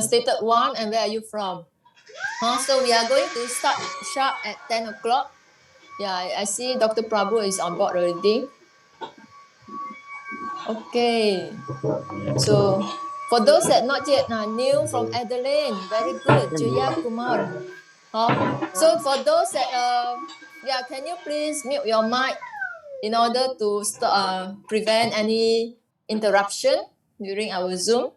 Stated 1, and where are you from? So we are going to start sharp at 10 o'clock. Yeah, I see Dr. Prabhu is on board already. Okay. So for those that not yet new from Adelaide, very good. Jaya Kumar. So for those that yeah, can you please mute your mic in order to prevent any interruption during our Zoom?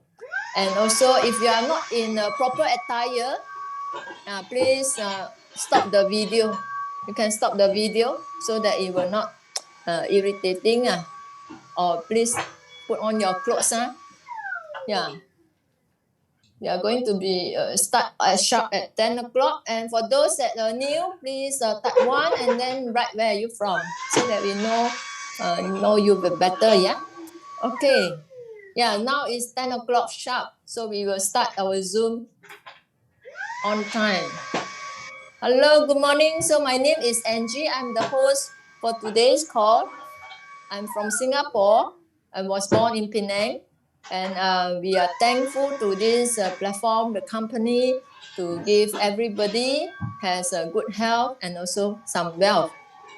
And also, if you are not in proper attire, please stop the video. You can stop the video so that it will not irritating. Or please put on your clothes. Yeah. We are going to be start sharp at 10 o'clock. And for those that are new, please type 1 and then write where are you from so that we know you better. Yeah. Okay. Yeah. Now it's 10 o'clock sharp. So we will start our Zoom on time. Hello. Good morning. So my name is Angie. I'm the host for today's call. I'm from Singapore. I was born in Penang. And we are thankful to this platform, the company, to give everybody has a good health and also some wealth,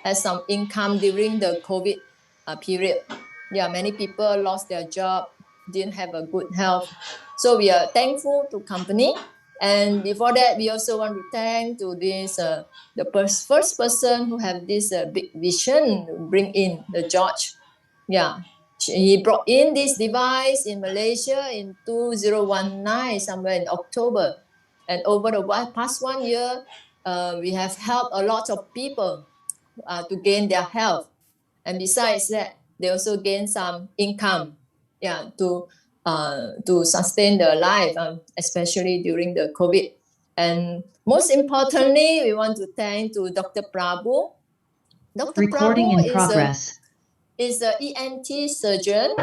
has some income during the COVID period. Yeah, many people lost their job, didn't have a good health. So we are thankful to company. And before that, we also want to thank to this the first person who have this big vision to bring in the George. Yeah. He brought in this device in Malaysia in 2019, somewhere in October. And over the past 1 year, we have helped a lot of people to gain their health. And besides that, they also gain some income, yeah, to sustain their life, especially during the COVID. And most importantly, we want to thank to Dr. Prabhu. Dr. Recording Prabhu in progress. is an ENT surgeon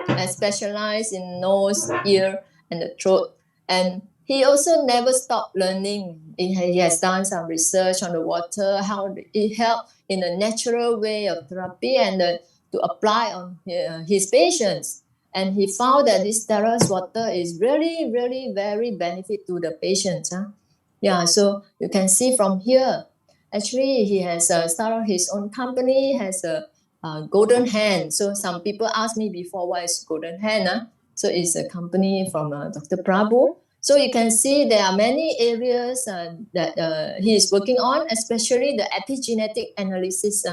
and specialized in nose, ear, and the throat. And he also never stopped learning. He has done some research on the water, how it helps in a natural way of therapy and to apply on his patients. And he found that this terrace water is really, really very benefit to the patients. Yeah, so you can see from here, actually he has started his own company, has a golden hand. So some people asked me before, what is golden hand? So it's a company from Dr. Prabhu. So you can see there are many areas that he is working on, especially the epigenetic analysis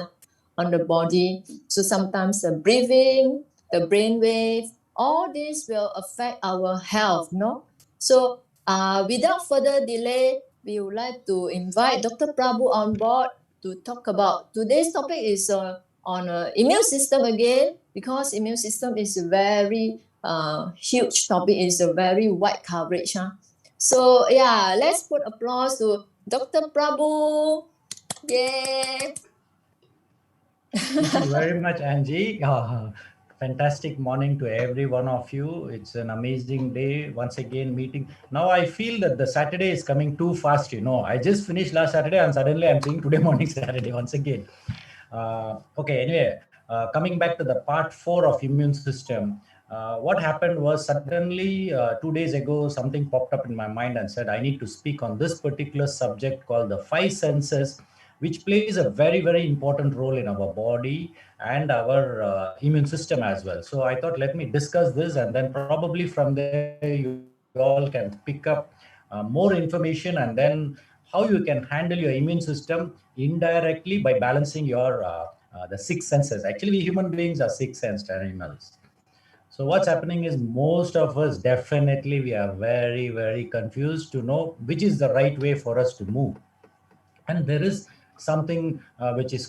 on the body. So sometimes the breathing, the brain wave, all this will affect our health, no? So without further delay, we would like to invite Dr. Prabhu on board to talk about today's topic is on immune system again, because immune system is a very huge topic, is a very wide coverage. So yeah, let's put applause to Dr. Prabhu. Yay! Thank you very much, Angie. Fantastic morning to every one of you. It's an amazing day. Once again, meeting. Now I feel that the Saturday is coming too fast. I just finished last Saturday and suddenly I'm seeing today morning Saturday once again. Okay, anyway, coming back to the part 4 of immune system, what happened was suddenly 2 days ago, something popped up in my mind and said, I need to speak on this particular subject called the 5 senses, which plays a very, very important role in our body and our immune system as well. So I thought, let me discuss this, and then probably from there, you all can pick up more information, and then how you can handle your immune system indirectly by balancing your the 6 senses. Actually, we human beings are 6-sensed animals. So what's happening is most of us, definitely, we are very, very confused to know which is the right way for us to move. And there is something which is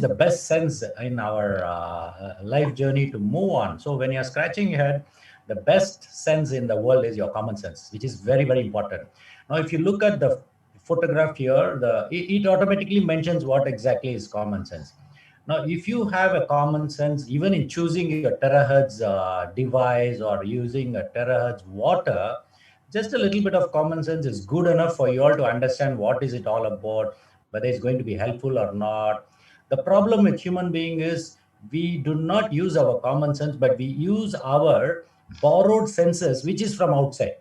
the best sense in our life journey to move on. So when you're scratching your head, the best sense in the world is your common sense, which is very, very important. Now, if you look at the photograph here, it automatically mentions what exactly is common sense. Now, if you have a common sense, even in choosing your terahertz device or using a terahertz water, just a little bit of common sense is good enough for you all to understand what is it all about, whether it's going to be helpful or not. The problem with human being is we do not use our common sense, but we use our borrowed senses, which is from outside.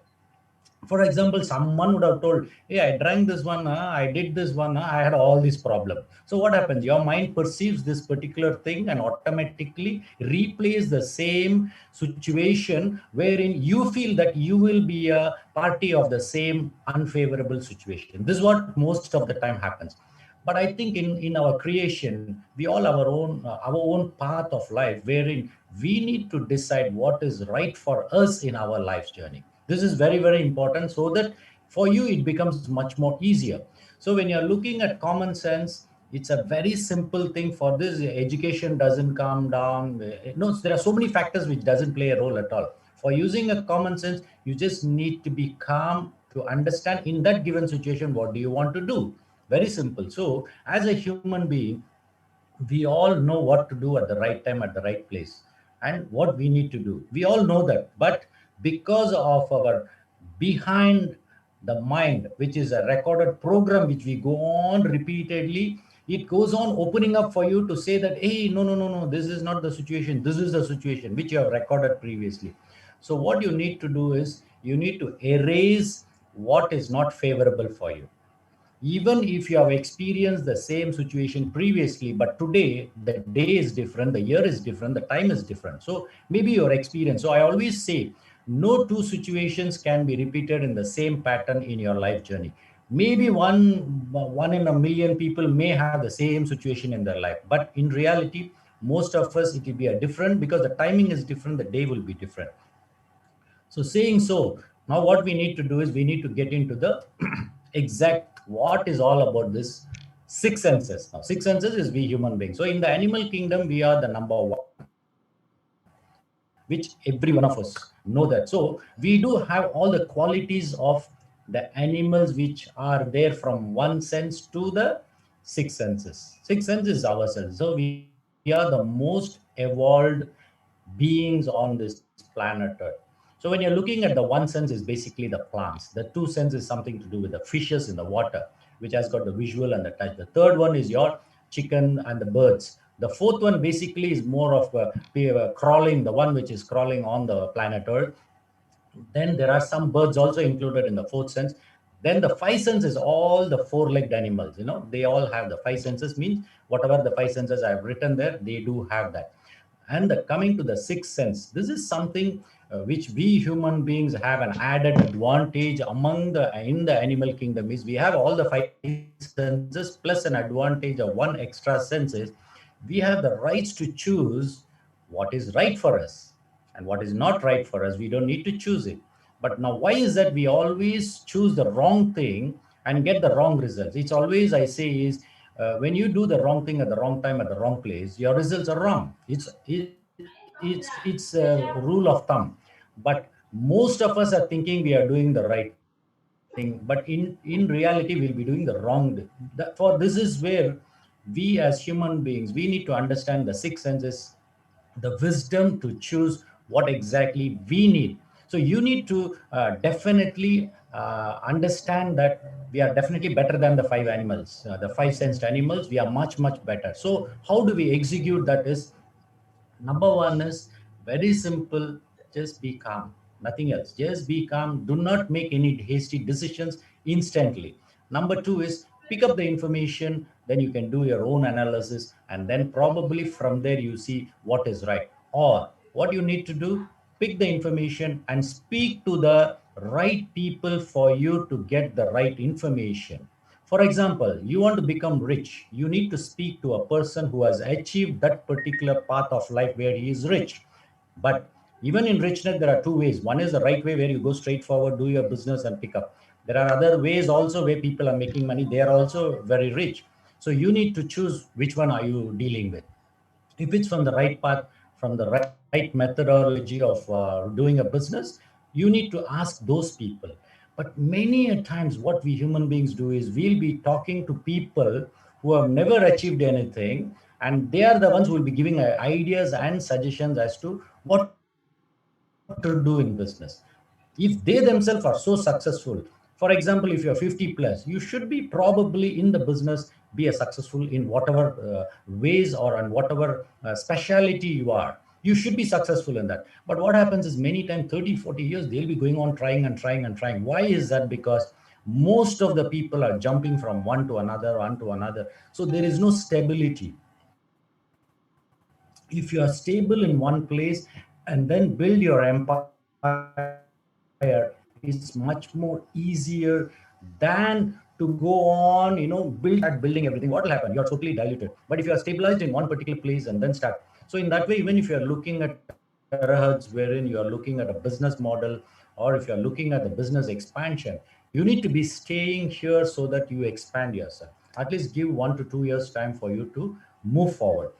For example, someone would have told, hey, I drank this one, I did this one, I had all these problems. So what happens? Your mind perceives this particular thing and automatically replays the same situation wherein you feel that you will be a party of the same unfavorable situation. This is what most of the time happens. But I think in our creation, we all have our own path of life wherein we need to decide what is right for us in our life's journey. This is very, very important so that for you it becomes much more easier. So when you're looking at common sense, it's a very simple thing. For this, education doesn't come down. No, there are so many factors which doesn't play a role at all. For using a common sense, you just need to be calm to understand in that given situation what do you want to do. Very simple. So as a human being, we all know what to do at the right time at the right place and what we need to do. We all know that. But because of our behind the mind, which is a recorded program which we go on repeatedly, it goes on opening up for you to say that, hey, no, no, no, no, this is not the situation, this is the situation which you have recorded previously. So what you need to do is you need to erase what is not favorable for you. Even if you have experienced the same situation previously, but today the day is different, the year is different, the time is different. So maybe your experience. So I always say no two situations can be repeated in the same pattern in your life journey. Maybe one in a million people may have the same situation in their life, but in reality, most of us it will be a different, because the timing is different, the day will be different. So saying so, now what we need to do is we need to get into the exact what is all about this six senses. Now, six senses is we human beings. So in the animal kingdom, we are the number one, which every one of us know that. So we do have all the qualities of the animals which are there from one sense to the six senses. Six senses is ourselves. So we are the most evolved beings on this planet Earth. So when you're looking at the one sense is basically the plants. The two sense is something to do with the fishes in the water, which has got the visual and the touch. The third one is your chicken and the birds. The fourth one basically is more of crawling, the one which is crawling on the planet Earth. Then there are some birds also included in the fourth sense. Then the five senses, all the four-legged animals, they all have the five senses, means whatever the five senses I have written there, they do have that. And coming to the sixth sense, this is something which we human beings have an added advantage among in the animal kingdom, is we have all the five senses plus an advantage of one extra sense is we have the rights to choose what is right for us and what is not right for us. We don't need to choose it. But now, why is that we always choose the wrong thing and get the wrong results? It's always, I say, is when you do the wrong thing at the wrong time at the wrong place, your results are wrong. It's a rule of thumb. But most of us are thinking we are doing the right thing, but in reality, we'll be doing the wrong. For this is where we as human beings, we need to understand the six senses, the wisdom to choose what exactly we need. So you need to definitely understand that we are definitely better than the five animals, the five sensed animals. We are much, much better. So how do we execute that is, number one is very simple, just be calm, nothing else. Just be calm. Do not make any hasty decisions instantly. Number two is pick up the information, then you can do your own analysis, and then probably from there you see what is right. Or what you need to do, pick the information and speak to the right people for you to get the right information. For example, you want to become rich, you need to speak to a person who has achieved that particular path of life where he is rich. But even in richness, there are two ways. One is the right way where you go straight forward, do your business and pick up. There are other ways also where people are making money. They are also very rich. So you need to choose which one are you dealing with. If it's from the right path, from the right methodology of doing a business, you need to ask those people. But many a times what we human beings do is we'll be talking to people who have never achieved anything, and they are the ones who will be giving ideas and suggestions as to what to do in business. If they themselves are so successful, for example, if you're 50 plus, you should be probably in the business be a successful in whatever ways or on whatever specialty you are. You You should be successful in that. But what happens is many times 30, 40 years, they'll be going on trying and trying and trying. Why is that? Because most of the people are jumping from one to another, one to another. So there is no stability. If you are stable in one place and then build your empire, it's much more easier than to go on, start building everything. What will happen? You are totally diluted. But if you are stabilized in one particular place and then start, so in that way, even if you are looking at terahertz, wherein you are looking at a business model, or if you are looking at the business expansion, you need to be staying here so that you expand yourself. At least give 1 to 2 years time for you to move forward.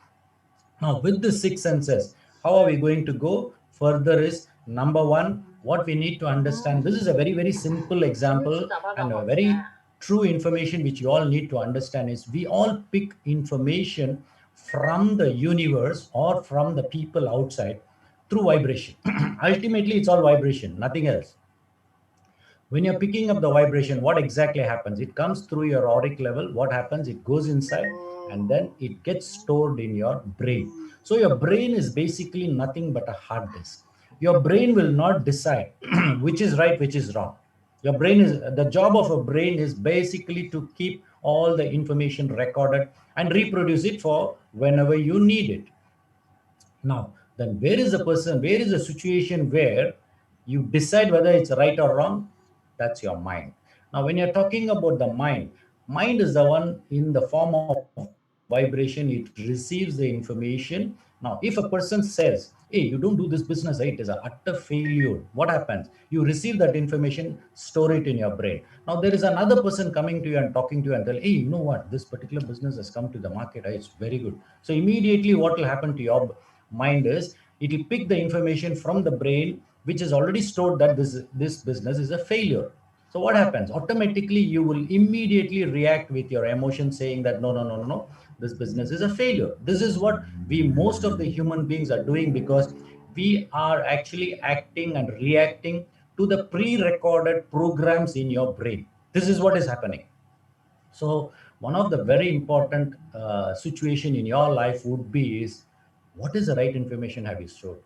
Now, with the six senses, how are we going to go further is number one, what we need to understand. This is a very, very simple example and a very true information which you all need to understand is we all pick information from the universe or from the people outside through vibration. Ultimately, it's all vibration, nothing else. When you're picking up the vibration, what exactly happens? It comes through your auric level. What happens? It goes inside and then it gets stored in your brain. So your brain is basically nothing but a hard disk. Your brain will not decide which is right, which is wrong. Your brain is, the job of a brain is basically to keep all the information recorded and reproduce it for whenever you need it. Now, then where is the person, where is the situation where you decide whether it's right or wrong? That's your mind. Now, when you're talking about the mind is the one in the form of vibration, it receives the information. Now, if a person says, hey, you don't do this business, right? It is an utter failure. What happens? You receive that information, store it in your brain. Now, there is another person coming to you and talking to you and tell, hey, you know what? This particular business has come to the market. It's very good. So immediately what will happen to your mind is it will pick the information from the brain which is already stored that this business is a failure. So what happens? Automatically you will immediately react with your emotion saying that no, this business is a failure. This is what we, most of the human beings, are doing because we are actually acting and reacting to the pre-recorded programs in your brain. This is what is happening. So one of the very important situation in your life would be is, what is the right information have you stored?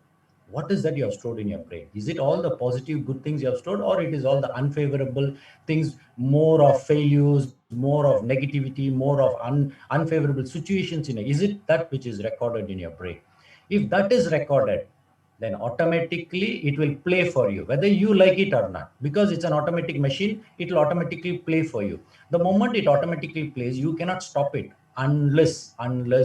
What is that you have stored in your brain? Is it all the positive good things you have stored, or it is all the unfavorable things, more of failures, more of negativity, more of unfavorable situations in it? Is it that which is recorded in your brain? If that is recorded, then automatically it will play for you, whether you like it or not. Because it's an automatic machine, it will automatically play for you. The moment it automatically plays, you cannot stop it unless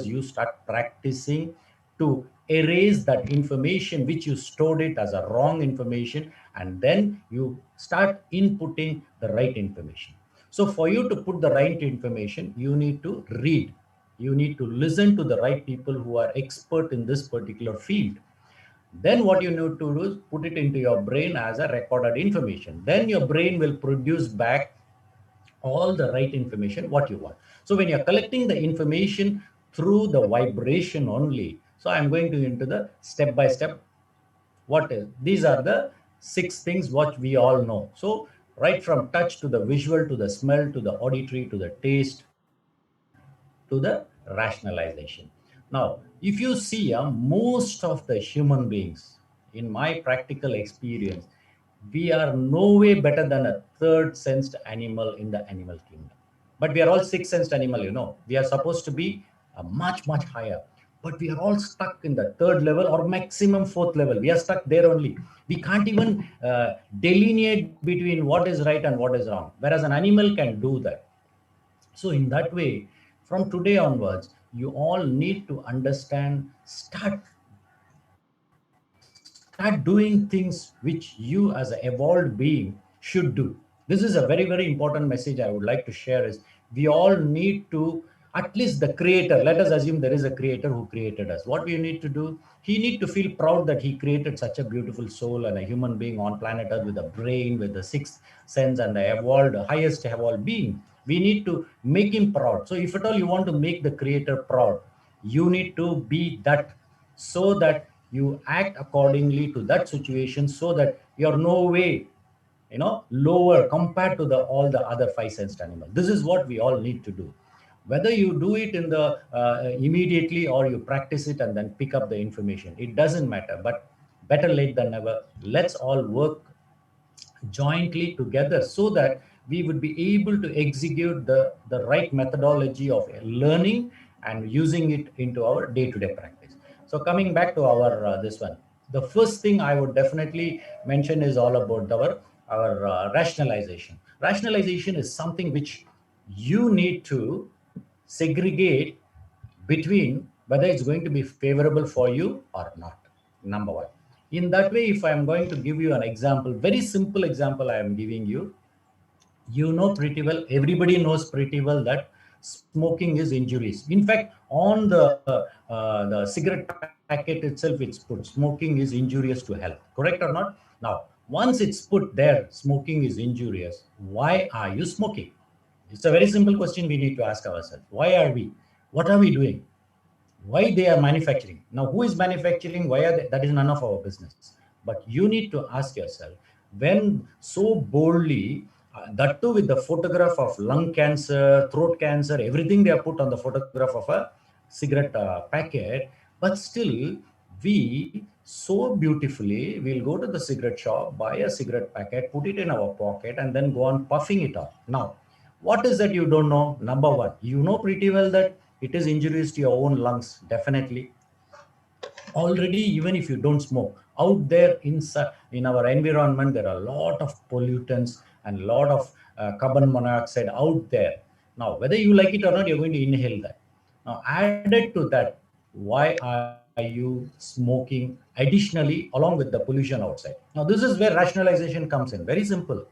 you start practicing to erase that information which you stored it as a wrong information, and then you start inputting the right information. So for you to put the right information, you need to read, you need to listen to the right people who are expert in this particular field. Then what you need to do is put it into your brain as a recorded information. Then your brain will produce back all the right information what you want. So when you're collecting the information through the vibration only, so I'm going to into the step by step. What is, these are the 6 things what we all know. So right from touch to the visual to the smell to the auditory to the taste to the rationalization. Now if you see most of the human beings, in my practical experience, we are no way better than a third sensed animal in the animal kingdom. But we are all sixth sensed animal, you know. We are supposed to be much higher. But we are all stuck in the third level or maximum fourth level. We are stuck there only. We can't even delineate between what is right and what is wrong. Whereas an animal can do that. So in that way, from today onwards, you all need to understand, start doing things which you as an evolved being should do. This is a very, very important message I would like to share is we all need to, at least the creator, let us assume there is a creator who created us. What we need to do, he need to feel proud that he created such a beautiful soul and a human being on planet Earth with a brain, with the sixth sense and the evolved, highest evolved being. We need to make him proud. So if at all you want to make the creator proud, you need to be that, so that you act accordingly to that situation, so that you're no way lower compared to the all the other five sensed animals. This is what we all need to do. Whether you do it in the immediately or you practice it and then pick up the information, it doesn't matter. But better late than never. Let's all work jointly together so that we would be able to execute the right methodology of learning and using it into our day-to-day practice. So coming back to our this one, the first thing I would definitely mention is all about our rationalization. Rationalization is something which you need to segregate between whether it's going to be favorable for you or not. Number one. In that way, if I'm going to give you an example, very simple example I am giving you, you know pretty well, everybody knows pretty well that smoking is injurious. In fact, on the cigarette packet itself, it's put smoking is injurious to health. Correct or not? Now, once it's put there, smoking is injurious. Why are you smoking? It's a very simple question we need to ask ourselves. Why are we? What are we doing? Why they are manufacturing? Now, who is manufacturing? Why are they? That is none of our business. But you need to ask yourself, when so boldly, that too with the photograph of lung cancer, throat cancer, everything they are put on the photograph of a cigarette packet, but still we so beautifully will go to the cigarette shop, buy a cigarette packet, put it in our pocket, and then go on puffing it off. Now, what is that you don't know? Number one, you know pretty well that it is injurious to your own lungs, definitely. Already, even if you don't smoke, out there in our environment, there are a lot of pollutants and a lot of carbon monoxide out there. Now, whether you like it or not, you're going to inhale that. Now, added to that, why are you smoking additionally along with the pollution outside? Now, this is where rationalization comes in. Very simple.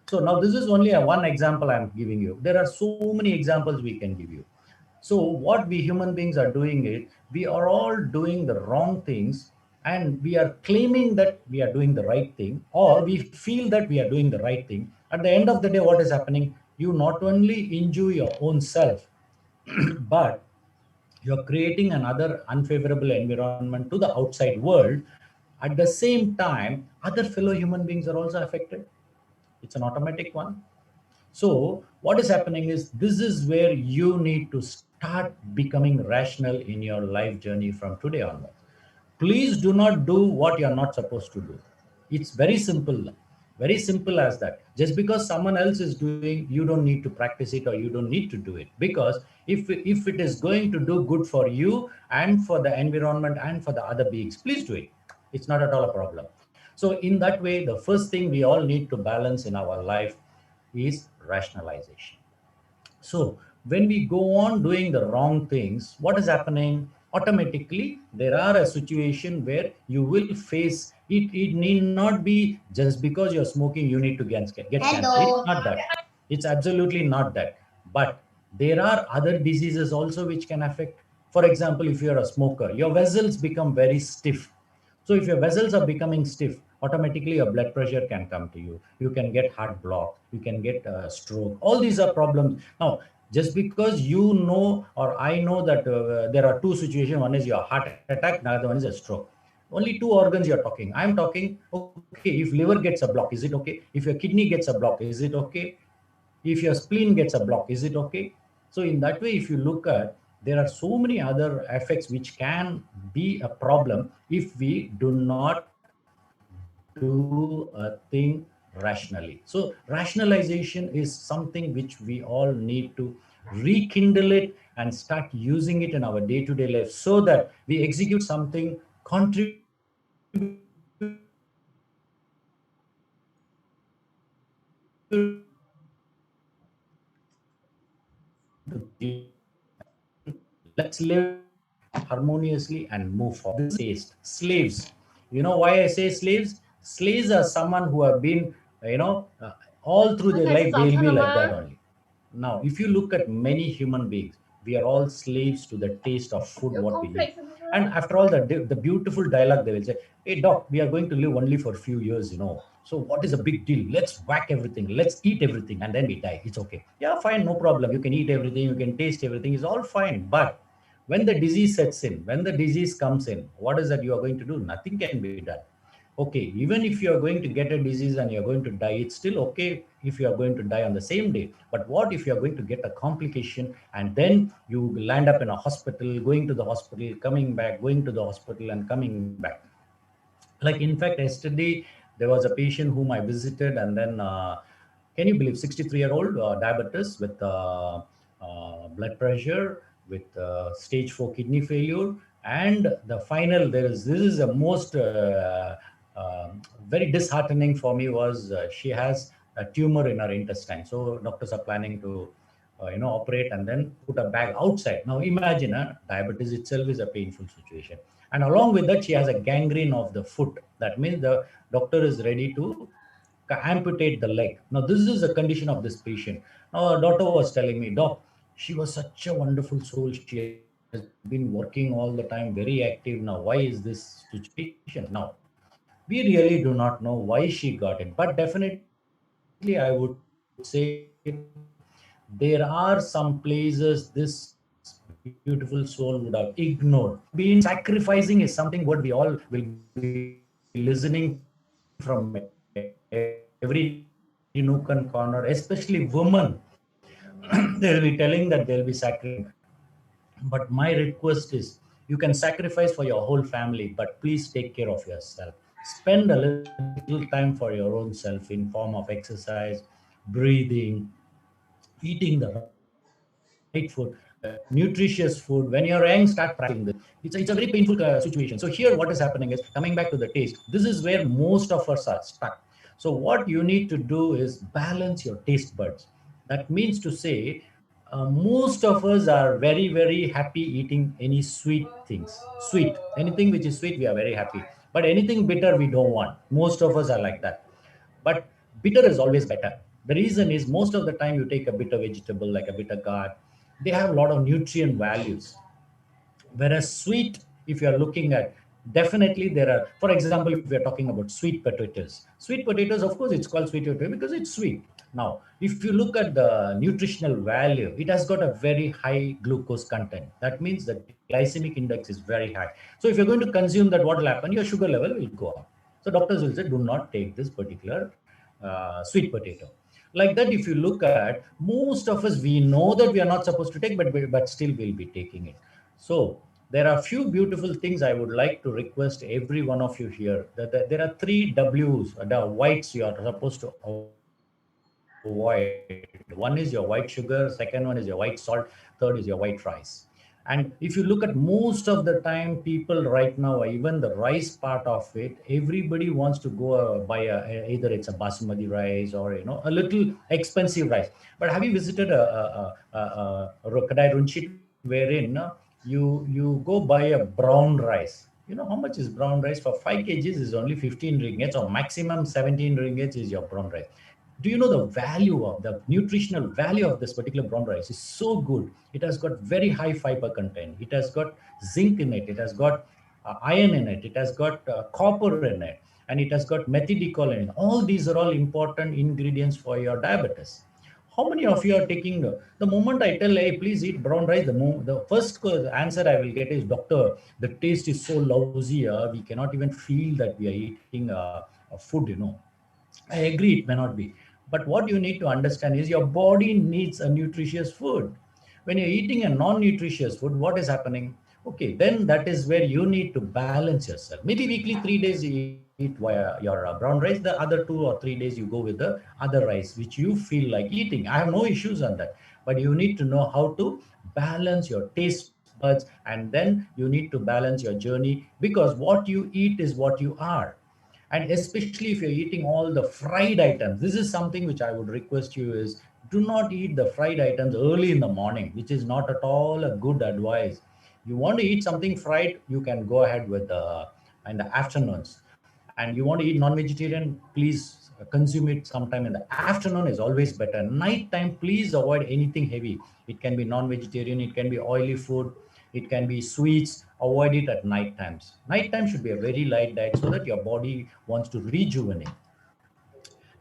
So now this is only one example I'm giving you. There are so many examples we can give you. So what we human beings are doing is, we are all doing the wrong things and we are claiming that we are doing the right thing, or we feel that we are doing the right thing. At the end of the day, what is happening? You not only injure your own self, but you're creating another unfavorable environment to the outside world. At the same time, other fellow human beings are also affected. It's an automatic one. So what is happening is, this is where you need to start becoming rational in your life journey from today onwards. Please do not do what you're not supposed to do. It's very simple as that. Just because someone else is doing, you don't need to practice it or you don't need to do it. Because if it is going to do good for you and for the environment and for the other beings, please do it. It's not at all a problem. So in that way, the first thing we all need to balance in our life is rationalization. So when we go on doing the wrong things, what is happening? Automatically, there are a situation where you will face it. It need not be just because you're smoking, you need to get cancer. It's not that. It's absolutely not that. But there are other diseases also which can affect. For example, if you're a smoker, your vessels become very stiff. So if your vessels are becoming stiff, automatically your blood pressure can come to you. You can get heart block. You can get stroke. All these are problems. Now, just because you know or I know that there are two situations. One is your heart attack, another one is a stroke. Only two organs you're talking. I'm talking, okay, if liver gets a block, is it okay? If your kidney gets a block, is it okay? If your spleen gets a block, is it okay? So in that way, if you look at, there are so many other effects which can be a problem if we do not do a thing rationally. So rationalization is something which we all need to rekindle it and start using it in our day-to-day life, so that we execute something contributing to the let's live harmoniously and move forward. This is slaves. You know why I say slaves? Slaves are someone who have been, all through their life, they'll be like that only. Now, if you look at many human beings, we are all slaves to the taste of food, what we eat. And after all, the beautiful dialogue, they will say, hey, doc, we are going to live only for a few years. So what is a big deal? Let's whack everything. Let's eat everything and then we die. It's okay. Yeah, fine, no problem. You can eat everything. You can taste everything. It's all fine. But when the disease sets in, when the disease comes in, what is that you are going to do? Nothing can be done. Okay, even if you are going to get a disease and you're going to die, it's still okay if you are going to die on the same day. But what if you are going to get a complication and then you land up in a hospital, going to the hospital, coming back, going to the hospital and coming back? Like, in fact, yesterday there was a patient whom I visited, and then can you believe 63-year-old diabetes with blood pressure, with stage 4 kidney failure, and the final, this is the most very disheartening for me was she has a tumor in her intestine. So doctors are planning to operate and then put a bag outside. Now imagine, diabetes itself is a painful situation, and along with that she has a gangrene of the foot. That means the doctor is ready to amputate the leg. Now this is a condition of this patient. Now our daughter was telling me, doc, she was such a wonderful soul, she has been working all the time, very active. Now why is this situation? Now we really do not know why she got it, but definitely I would say there are some places this beautiful soul would have ignored. Being sacrificing is something what we all will be listening from every nook and corner, especially women. They'll be telling that they'll be sacrificing for your whole family, but please take care of yourself. Spend a little time for your own self. But my request is, you can sacrifice for your whole family, but please take care of yourself. Spend a little time for your own self in form of exercise, breathing, eating the right food, nutritious food. When you're young, start practicing this. It's a very painful situation. So here what is happening is, coming back to the taste, this is where most of us are stuck. So what you need to do is balance your taste buds. That means to say, most of us are very, very happy eating any sweet things. Sweet, anything which is sweet, we are very happy. But anything bitter, we don't want. Most of us are like that. But bitter is always better. The reason is, most of the time you take a bitter vegetable like a bitter gourd, they have a lot of nutrient values. Whereas sweet, if you are looking at, definitely there are, for example, if we are talking about sweet potatoes. Sweet potatoes, of course, it's called sweet potato because it's sweet. Now, if you look at the nutritional value, it has got a very high glucose content. That means the glycemic index is very high. So if you're going to consume that, what will happen? Your sugar level will go up. So doctors will say, do not take this particular sweet potato. Like that, if you look at, most of us, we know that we are not supposed to take, but still we'll be taking it. So there are few beautiful things I would like to request every one of you here. That there are three W's, the whites you are supposed to avoid. One is your white sugar, second one is your white salt, third is your white rice. And if you look at, most of the time, people right now, even the rice part of it, everybody wants to go buy either it's a basmati rice or a little expensive rice. But have you visited a Kadai Runchit wherein you go buy a brown rice? You know how much is brown rice? For 5 kgs is only 15 ringgits, or maximum 17 ringgits is your brown rice. Do you know the value of the nutritional value of this particular brown rice is so good? It has got very high fiber content. It has got zinc in it. It has got iron in it. It has got copper in it, and it has got methylglycol in it. All these are all important ingredients for your diabetes. How many of you are taking the moment I tell, hey, please eat brown rice, the first answer I will get is, doctor, the taste is so lousy. We cannot even feel that we are eating a food. I agree, it may not be. But what you need to understand is, your body needs a nutritious food. When you're eating a non-nutritious food, what is happening? Okay, then that is where you need to balance yourself. Maybe weekly 3 days you eat your brown rice, the other 2 or 3 days you go with the other rice, which you feel like eating. I have no issues on that. But you need to know how to balance your taste buds, and then you need to balance your journey, because what you eat is what you are. And especially if you're eating all the fried items, this is something which I would request you is, do not eat the fried items early in the morning, which is not at all a good advice. You want to eat something fried, you can go ahead with in the afternoons. And you want to eat non-vegetarian, please consume it sometime in the afternoon is always better. Night time, please avoid anything heavy. It can be non-vegetarian, it can be oily food, it can be sweets. Avoid it at night times. Night time should be a very light diet so that your body wants to rejuvenate.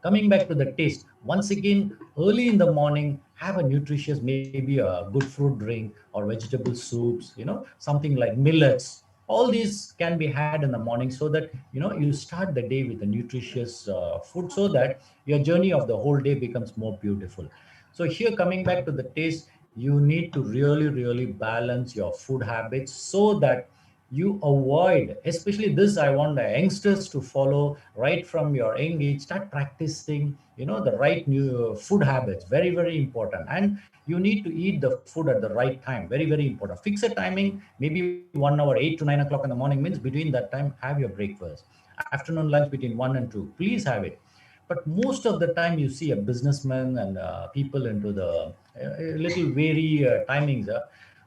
Coming back to the taste, once again, early in the morning, have a nutritious, maybe a good fruit drink or vegetable soups, something like millets. All these can be had in the morning, so that you start the day with a nutritious food, so that your journey of the whole day becomes more beautiful. So here, coming back to the taste, you need to really, really balance your food habits, so that you avoid, especially this, I want the youngsters to follow right from your young age. Start practicing the right new food habits. Very, very important. And you need to eat the food at the right time. Very, very important. Fix a timing, maybe 1 hour, 8 to 9 o'clock in the morning, means between that time have your breakfast. Afternoon lunch between 1 and 2, please have it. But most of the time you see a businessman and people into the little vary timings.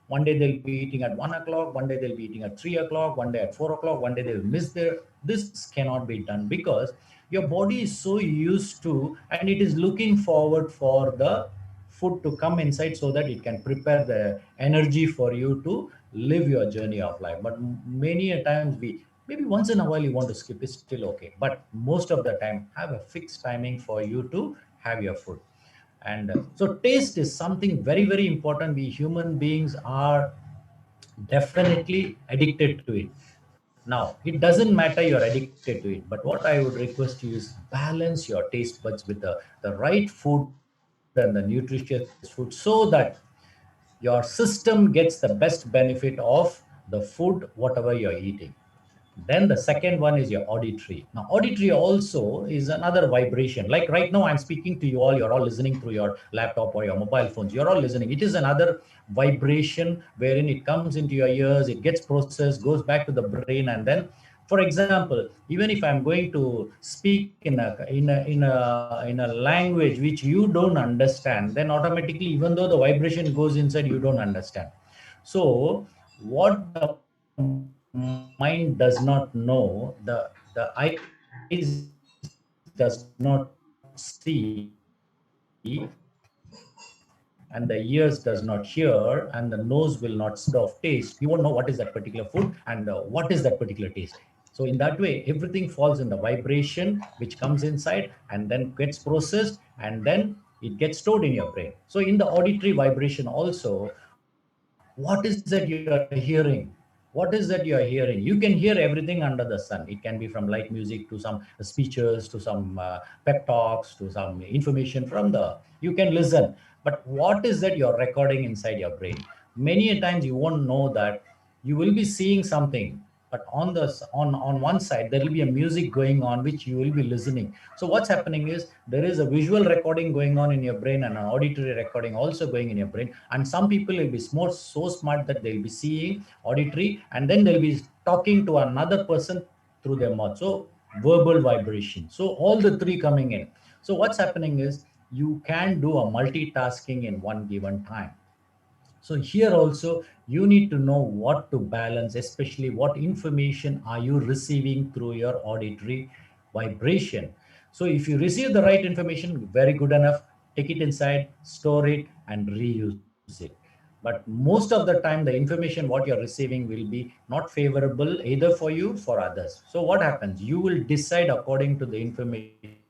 One day they'll be eating at 1 o'clock, one day they'll be eating at 3 o'clock, one day at 4 o'clock, one day they'll miss their. This cannot be done, because your body is so used to, and it is looking forward for the food to come inside, so that it can prepare the energy for you to live your journey of life. But many a times, we maybe once in a while you want to skip, is still okay, but most of the time have a fixed timing for you to have your food. And so taste is something very, very important. We human beings are definitely addicted to it. Now, it doesn't matter you're addicted to it, but what I would request you is balance your taste buds with the right food and the nutritious food, so that your system gets the best benefit of the food, whatever you're eating. Then the second one is your auditory. Now, auditory also is another vibration. Like right now, I'm speaking to you all, you're all listening through your laptop or your mobile phones. You're all listening. It is another vibration wherein it comes into your ears, it gets processed, goes back to the brain, and then, for example, even if I'm going to speak in a language which you don't understand, then automatically, even though the vibration goes inside, you don't understand. So what the mind does not know, the eyes does not see, and the ears does not hear, and the nose will not smell of taste. You won't know what is that particular food and what is that particular taste. So in that way, everything falls in the vibration which comes inside and then gets processed, and then it gets stored in your brain. So in the auditory vibration also, what is that you're hearing? What is that you're hearing? You can hear everything under the sun. It can be from light music to some speeches, to some pep talks, to some information from the. You can listen. But what is that you're recording inside your brain? Many a times you won't know that. You will be seeing something, but on one side there will be a music going on which you will be listening. So what's happening is, there is a visual recording going on in your brain, and an auditory recording also going in your brain. And some people will be so smart that they'll be seeing auditory, and then they'll be talking to another person through their mouth. So verbal vibration. So all the three coming in. So what's happening is, you can do a multitasking in one given time. So here also, you need to know what to balance, especially what information are you receiving through your auditory vibration. So if you receive the right information, very good enough. Take it inside, store it, and reuse it. But most of the time, the information what you're receiving will be not favorable either for you, for others. So what happens? You will decide according to the information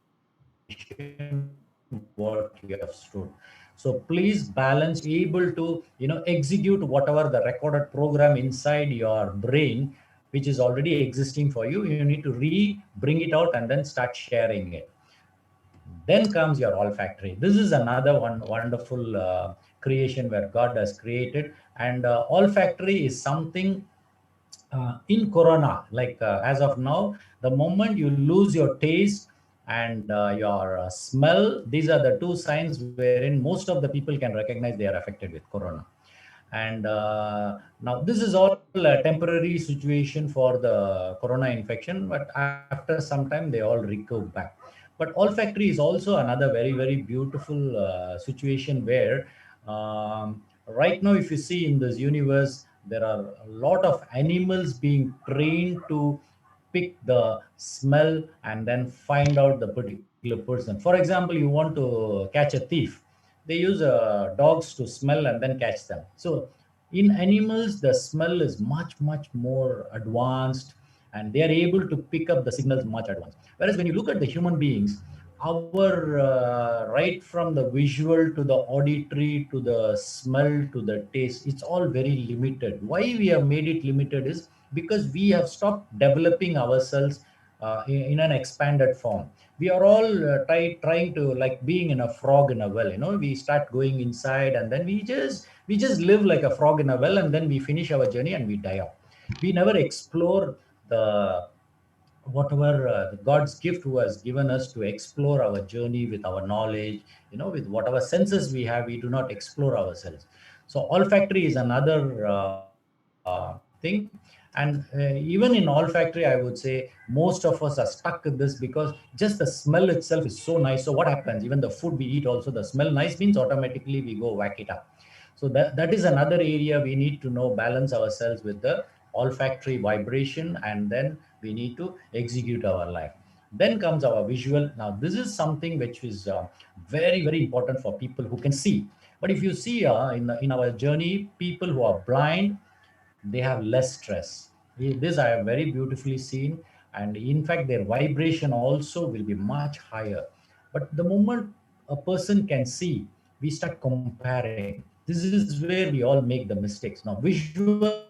what you have stored. So please balance your information what you have stored. So please balance, be able to execute whatever the recorded program inside your brain, which is already existing for you. You need to bring it out and then start sharing it. Then comes your olfactory. This is another one wonderful creation where God has created. And olfactory is something in corona, like as of now, the moment you lose your taste and your smell, these are the two signs wherein most of the people can recognize they are affected with corona. And now this is all a temporary situation for the corona infection, but after some time they all recover back. But olfactory is also another very, very beautiful situation where, right now, if you see in this universe, there are a lot of animals being trained to pick the smell and then find out the particular person. For example, you want to catch a thief, they use dogs to smell and then catch them. So in animals, the smell is much, much more advanced, and they are able to pick up the signals much advanced. Whereas when you look at the human beings, our right from the visual to the auditory to the smell to the taste, it's all very limited. Why we have made it limited is because we have stopped developing ourselves in an expanded form. We are all trying to, like being in a frog in a well. We start going inside, and then we just live like a frog in a well, and then we finish our journey and we die off. We never explore the whatever the God's gift who has given us to explore our journey with our knowledge, with whatever senses we have. We do not explore ourselves. So olfactory is another thing. And even in olfactory, I would say most of us are stuck in this because just the smell itself is so nice. So what happens? Even the food we eat, also the smell nice means automatically we go whack it up. So that is another area we need to know, balance ourselves with the olfactory vibration, and then we need to execute our life. Then comes our visual. Now, this is something which is very, very important for people who can see. But if you see in our journey, people who are blind, they have less stress. This I have very beautifully seen. And in fact, their vibration also will be much higher. But the moment a person can see, we start comparing. This is where we all make the mistakes. Now, visual,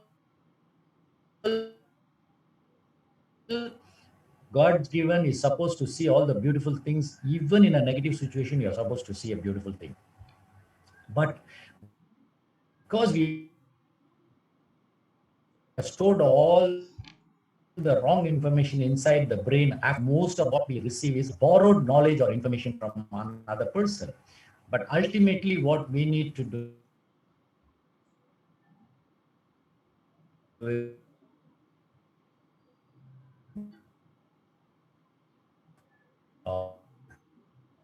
God's given is supposed to see all the beautiful things. Even in a negative situation, you're supposed to see a beautiful thing. But because we have stored all the wrong information inside the brain, after most of what we receive is borrowed knowledge or information from another person. But ultimately, what we need to do is we need to execute our life. Then comes our visual. Now,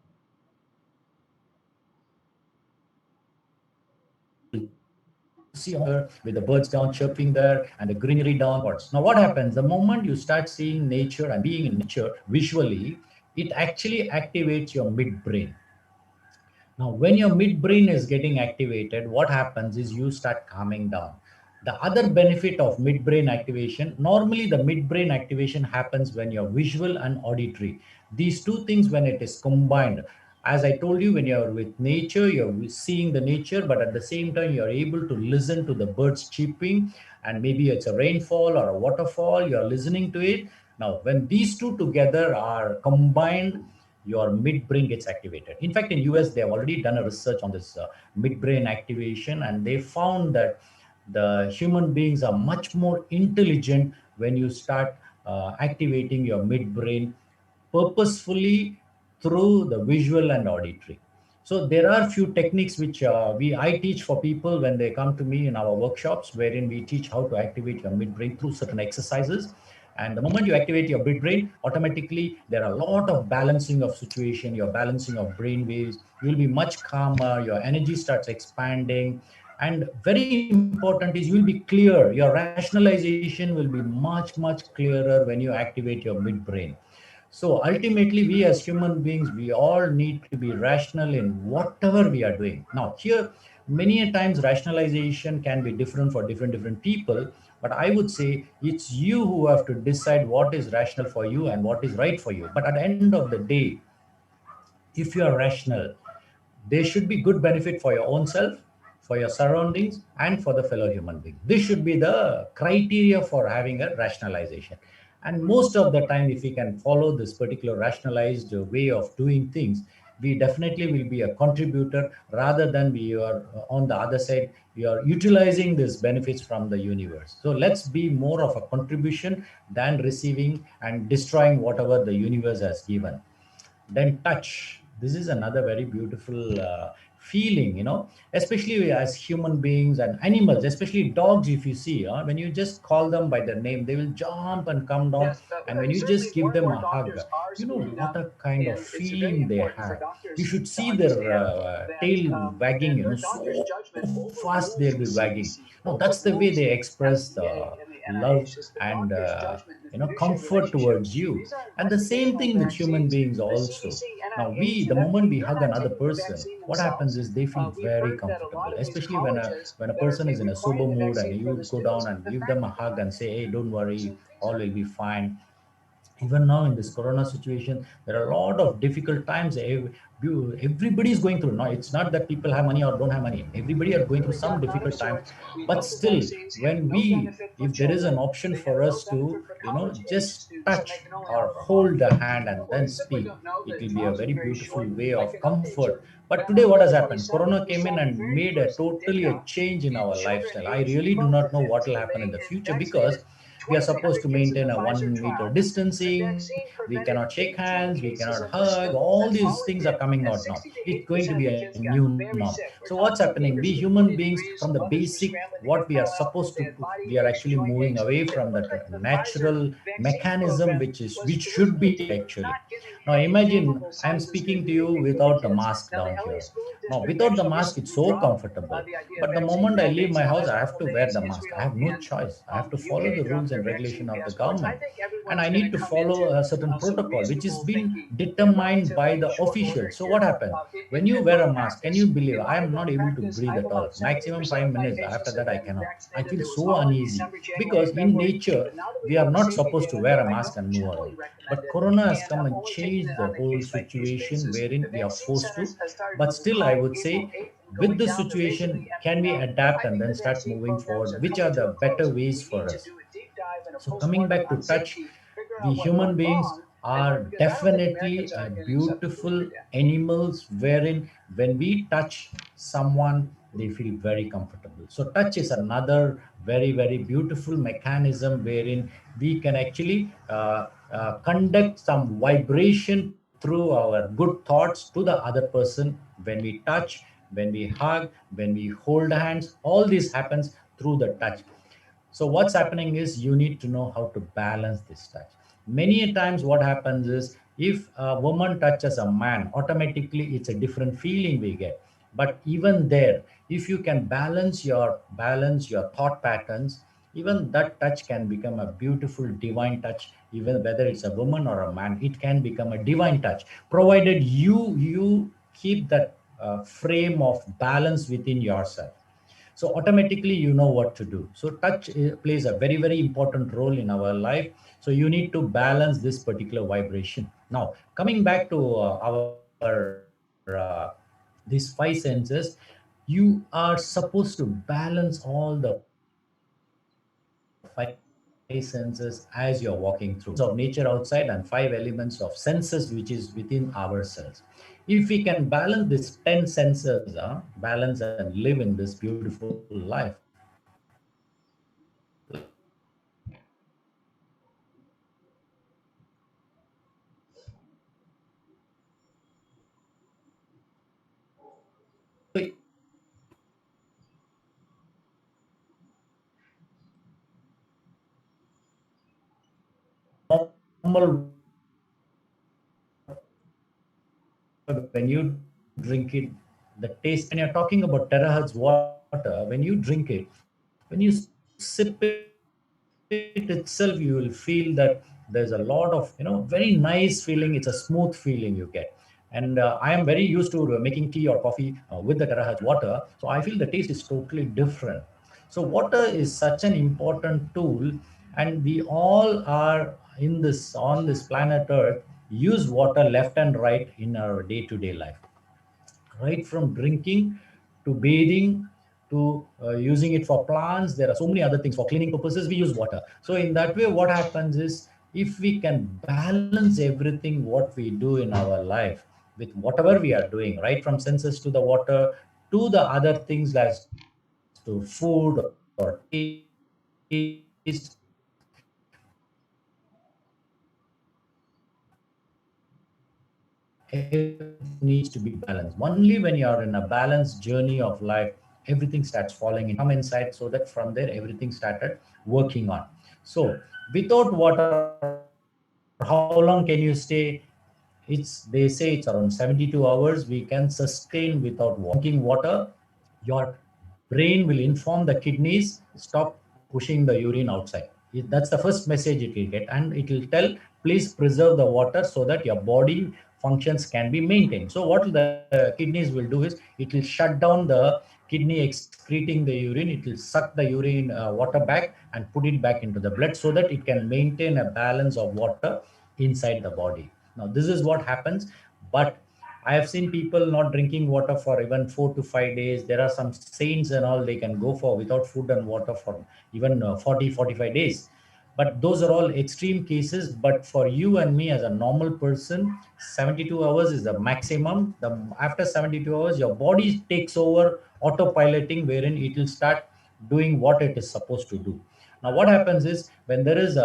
this is something which is very important for people who can see. But if you see with the birds down chirping there and the greenery downwards. Now, what happens? The moment you start seeing nature and being in nature visually, it actually activates your midbrain. Now, when your midbrain is getting activated, what happens is you start calming down. The other benefit of midbrain activation, normally the midbrain activation happens when you're visual and auditory. These two things, when it is combined, as I told you, when you're with nature, you're seeing the nature, but at the same time, you're able to listen to the birds chirping, and maybe it's a rainfall or a waterfall, you're listening to it. Now, when these two together are combined, your midbrain gets activated. In fact, in US, they have already done a research on this midbrain activation, and they found that the human beings are much more intelligent when you start activating your midbrain purposefully through the visual and auditory. So there are few techniques which I teach for people when they come to me in our workshops, wherein we teach how to activate your midbrain through certain exercises. And the moment you activate your midbrain, automatically there are a lot of balancing of situation, your balancing of brain waves. You'll be much calmer, your energy starts expanding, and very important is you'll be clear. Your rationalization will be much clearer when you activate your midbrain. So ultimately, we as human beings, we all need to be rational in whatever we are doing. Now, here, many a times rationalization can be different for different people, but I would say it's you who have to decide what is rational for you and what is right for you. But at the end of the day, if you are rational, there should be good benefit for your own self, for your surroundings, and for the fellow human being. This should be the criteria for having a rationalization. And most of the time, if we can follow this particular rationalized way of doing things, we definitely will be a contributor rather than we are on the other side. We are utilizing these benefits from the universe. So let's be more of a contribution than receiving and destroying whatever the universe has given. Then touch. This is another very beautiful feeling, especially as human beings and animals, especially dogs. If you see, when you just call them by their name, they will jump and come down. And when you just give them a hug, what a kind of feeling they have. You should see their tail wagging, so fast they'll be wagging. No, that's the way they express the love and comfort towards you. And the same thing with human beings also. Now, the moment we hug another person, what happens is they feel very comfortable, especially when a person is in a sober mood and you go down and give them a hug and say, hey, don't worry, all will be fine. Even now in this corona situation, there are a lot of difficult times. Everybody is going through. No, it's not that people have money or don't have money. Everybody are going through some difficult times. But still, when if there is an option for us to, just touch or hold the hand and then speak, it will be a very beautiful way of comfort. But today, what has happened? Corona came in and made a totally a change in our lifestyle. I really do not know what will happen in the future, because we are supposed to maintain a 1 meter distancing. We cannot shake hands. We cannot hug. All these things are coming out now. It's going to be a new norm. So what's happening? We human beings, from the basic, what we are supposed to, we are actually moving away from that natural mechanism, which should be actually. Now imagine I am speaking to you without the mask down here. Now without the mask, it's so comfortable. But the moment I leave my house, I have to wear the mask. I have no choice. I have to follow the rules and regulation of the government. And I need to follow a certain protocol, which is been determined by the officials. So what happens? When you wear a mask, can you believe I am not able to breathe at all? Maximum 5 minutes. After that, I cannot. I feel so uneasy, because in nature, we are not supposed to wear a mask and move around. But Corona has come and changed the whole situation wherein we are forced to. But still, I would say, with this situation, can we adapt and then start moving forward? Which are the better ways for us? So, coming back to touch, we human beings are definitely beautiful animals, wherein when we touch someone, they feel very comfortable. So touch is another very, very beautiful mechanism wherein we can actually conduct some vibration through our good thoughts to the other person. When we touch, when we hug, when we hold hands, all this happens through the touch. So what's happening is you need to know how to balance this touch. Many a times what happens is, if a woman touches a man, automatically it's a different feeling we get. But even there, if you can balance your thought patterns, even that touch can become a beautiful divine touch. Even whether it's a woman or a man, it can become a divine touch, provided you keep that frame of balance within yourself. So automatically you know what to do. So touch plays a very, very important role in our life. So you need to balance this particular vibration. Now coming back to our these five senses, you are supposed to balance all the five senses as you're walking through. Five elements of nature outside and five elements of senses which is within ourselves. If we can balance these 10 senses, balance and live in this beautiful life, life will be easy. When you drink it, the taste. And when you're talking about terahertz water, when you drink it, when you sip it itself, you will feel that there's a lot of, very nice feeling. It's a smooth feeling you get. And I am very used to making tea or coffee with the terahertz water, so I feel the taste is totally different. So water is such an important tool, and we all are in this on this planet earth use water left and right in our day-to-day life, right from drinking to bathing to using it for plants. There are so many other things. For cleaning purposes, we use water. So in that way, what happens is, if we can balance everything what we do in our life with whatever we are doing, right from senses to the water to the other things as to food or taste, everything needs to be balanced. Only when you are in a balanced journey of life, everything starts falling in. Come inside, so that from there everything started working on. So without water, how long can you stay? They say it's around 72 hours we can sustain without water. Drinking water, your brain will inform the kidneys, stop pushing the urine outside. That's the first message it will get, and it will tell, please preserve the water so that your body functions can be maintained. So what the kidneys will do is, it will shut down the kidney excreting the urine. It will suck the urine water back and put it back into the blood, so that it can maintain a balance of water inside the body. Now, this is what happens, but I have seen people not drinking water for even 4 to 5 days. There are some saints and all, they can go for without food and water for even 40, 45 days. But those are all extreme cases. But for you and me as a normal person, 72 hours is the maximum. After 72 hours, your body takes over autopiloting, wherein it will start doing what it is supposed to do. Now, what happens is when there is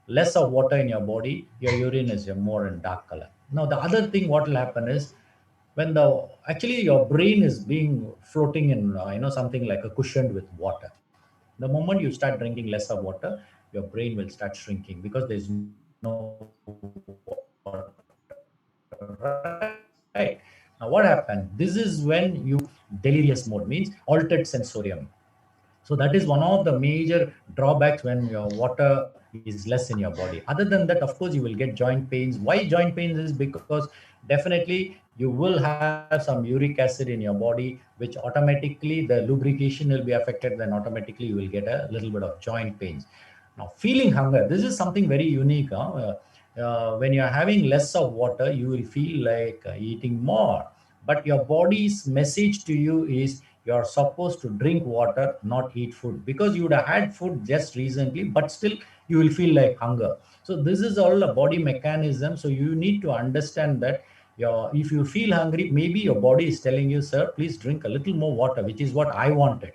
less of water in your body, your urine is more in dark color. Now, the other thing what will happen is when the actually your brain is being floating in something like a cushion with water. The moment you start drinking less of water, your brain will start shrinking because there's no water, right? Now, what happens? This is when you delirious mode, means altered sensorium. So that is one of the major drawbacks when your water is less in your body. Other than that, of course, you will get joint pains. Why joint pains is because definitely you will have some uric acid in your body, which automatically the lubrication will be affected. Then automatically you will get a little bit of joint pains. Now, feeling hunger, this is something very unique. When you're having less of water, you will feel like eating more, but your body's message to you is you're supposed to drink water, not eat food, because you would have had food just recently, but still you will feel like hunger. So this is all a body mechanism. So you need to understand that if you feel hungry, maybe your body is telling you, sir, please drink a little more water, which is what I wanted.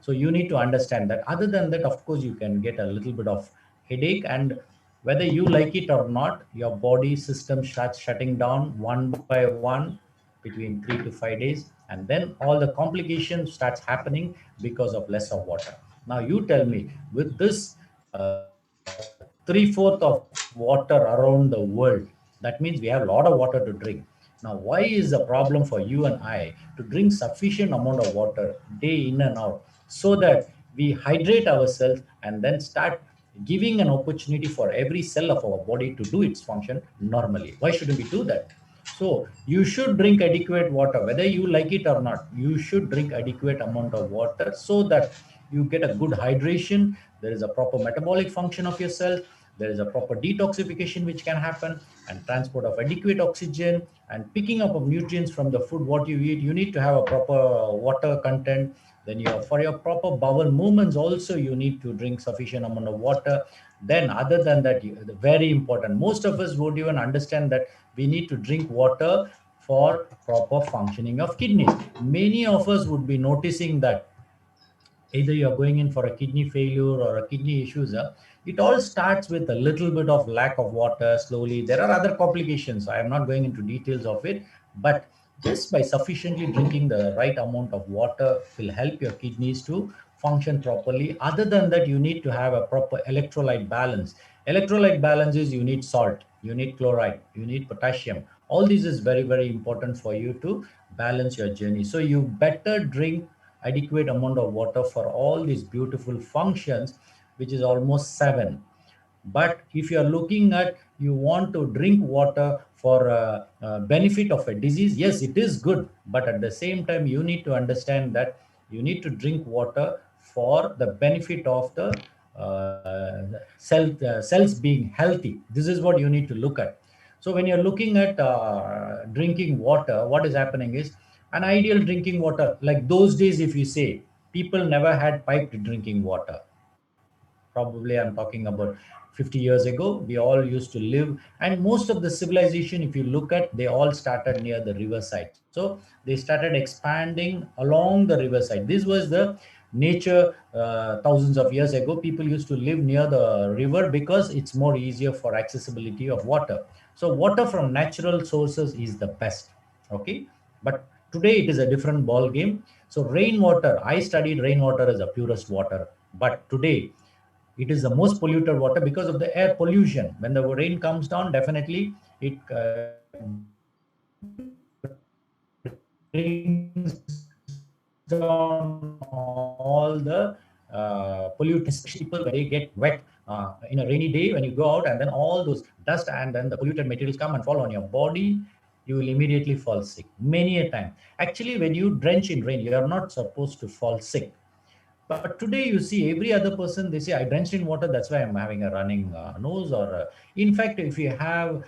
So you need to understand that. Other than that, of course, you can get a little bit of headache, and whether you like it or not, your body system starts shutting down one by one between 3 to 5 days, and then all the complications starts happening because of less of water. Now, you tell me, with this 3/4 of water around the world, that means we have a lot of water to drink. Now, why is the problem for you and I to drink sufficient amount of water day in and out, so that we hydrate ourselves and then start giving an opportunity for every cell of our body to do its function normally? Why shouldn't we do that? So you should drink adequate water, whether you like it or not. You should drink adequate amount of water so that you get a good hydration. There is a proper metabolic function of your cells. There is a proper detoxification which can happen, and transport of adequate oxygen and picking up of nutrients from the food what you eat. You need to have a proper water content. Then for your proper bowel movements also, you need to drink sufficient amount of water. Then other than that, very important, most of us won't even understand that we need to drink water for proper functioning of kidneys. Many of us would be noticing that either you're going in for a kidney failure or a kidney issues, it all starts with a little bit of lack of water. Slowly there are other complications, I am not going into details of it, but just by sufficiently drinking the right amount of water will help your kidneys to function properly. Other than that, you need to have a proper electrolyte balance. Electrolyte balance is, you need salt, you need chloride, you need potassium. All this is very, very important for you to balance your journey. So you better drink adequate amount of water for all these beautiful functions, which is almost 7. But if you are looking at, you want to drink water for benefit of a disease, yes, it is good, but at the same time you need to understand that you need to drink water for the benefit of the cells being healthy. This is what you need to look at. So when you're looking at drinking water, what is happening is, an ideal drinking water, like those days, if you say, people never had piped drinking water. Probably I'm talking about 50 years ago, we all used to live, and most of the civilization, if you look at, they all started near the riverside. So they started expanding along the riverside. This was the nature. Thousands of years ago, people used to live near the river because it's more easier for accessibility of water. So water from natural sources is the best. Okay, but today it is a different ball game. So rainwater, I studied rainwater as a purest water, but today it is the most polluted water because of the air pollution. When the rain comes down, definitely it brings down all the pollutants, especially people when they get wet in a rainy day. When you go out, and then all those dust and then the polluted materials come and fall on your body, you will immediately fall sick many a time. Actually, when you drench in rain, you are not supposed to fall sick. But today you see every other person, they say, I drenched in water, that's why I'm having a running nose. Or in fact, if you have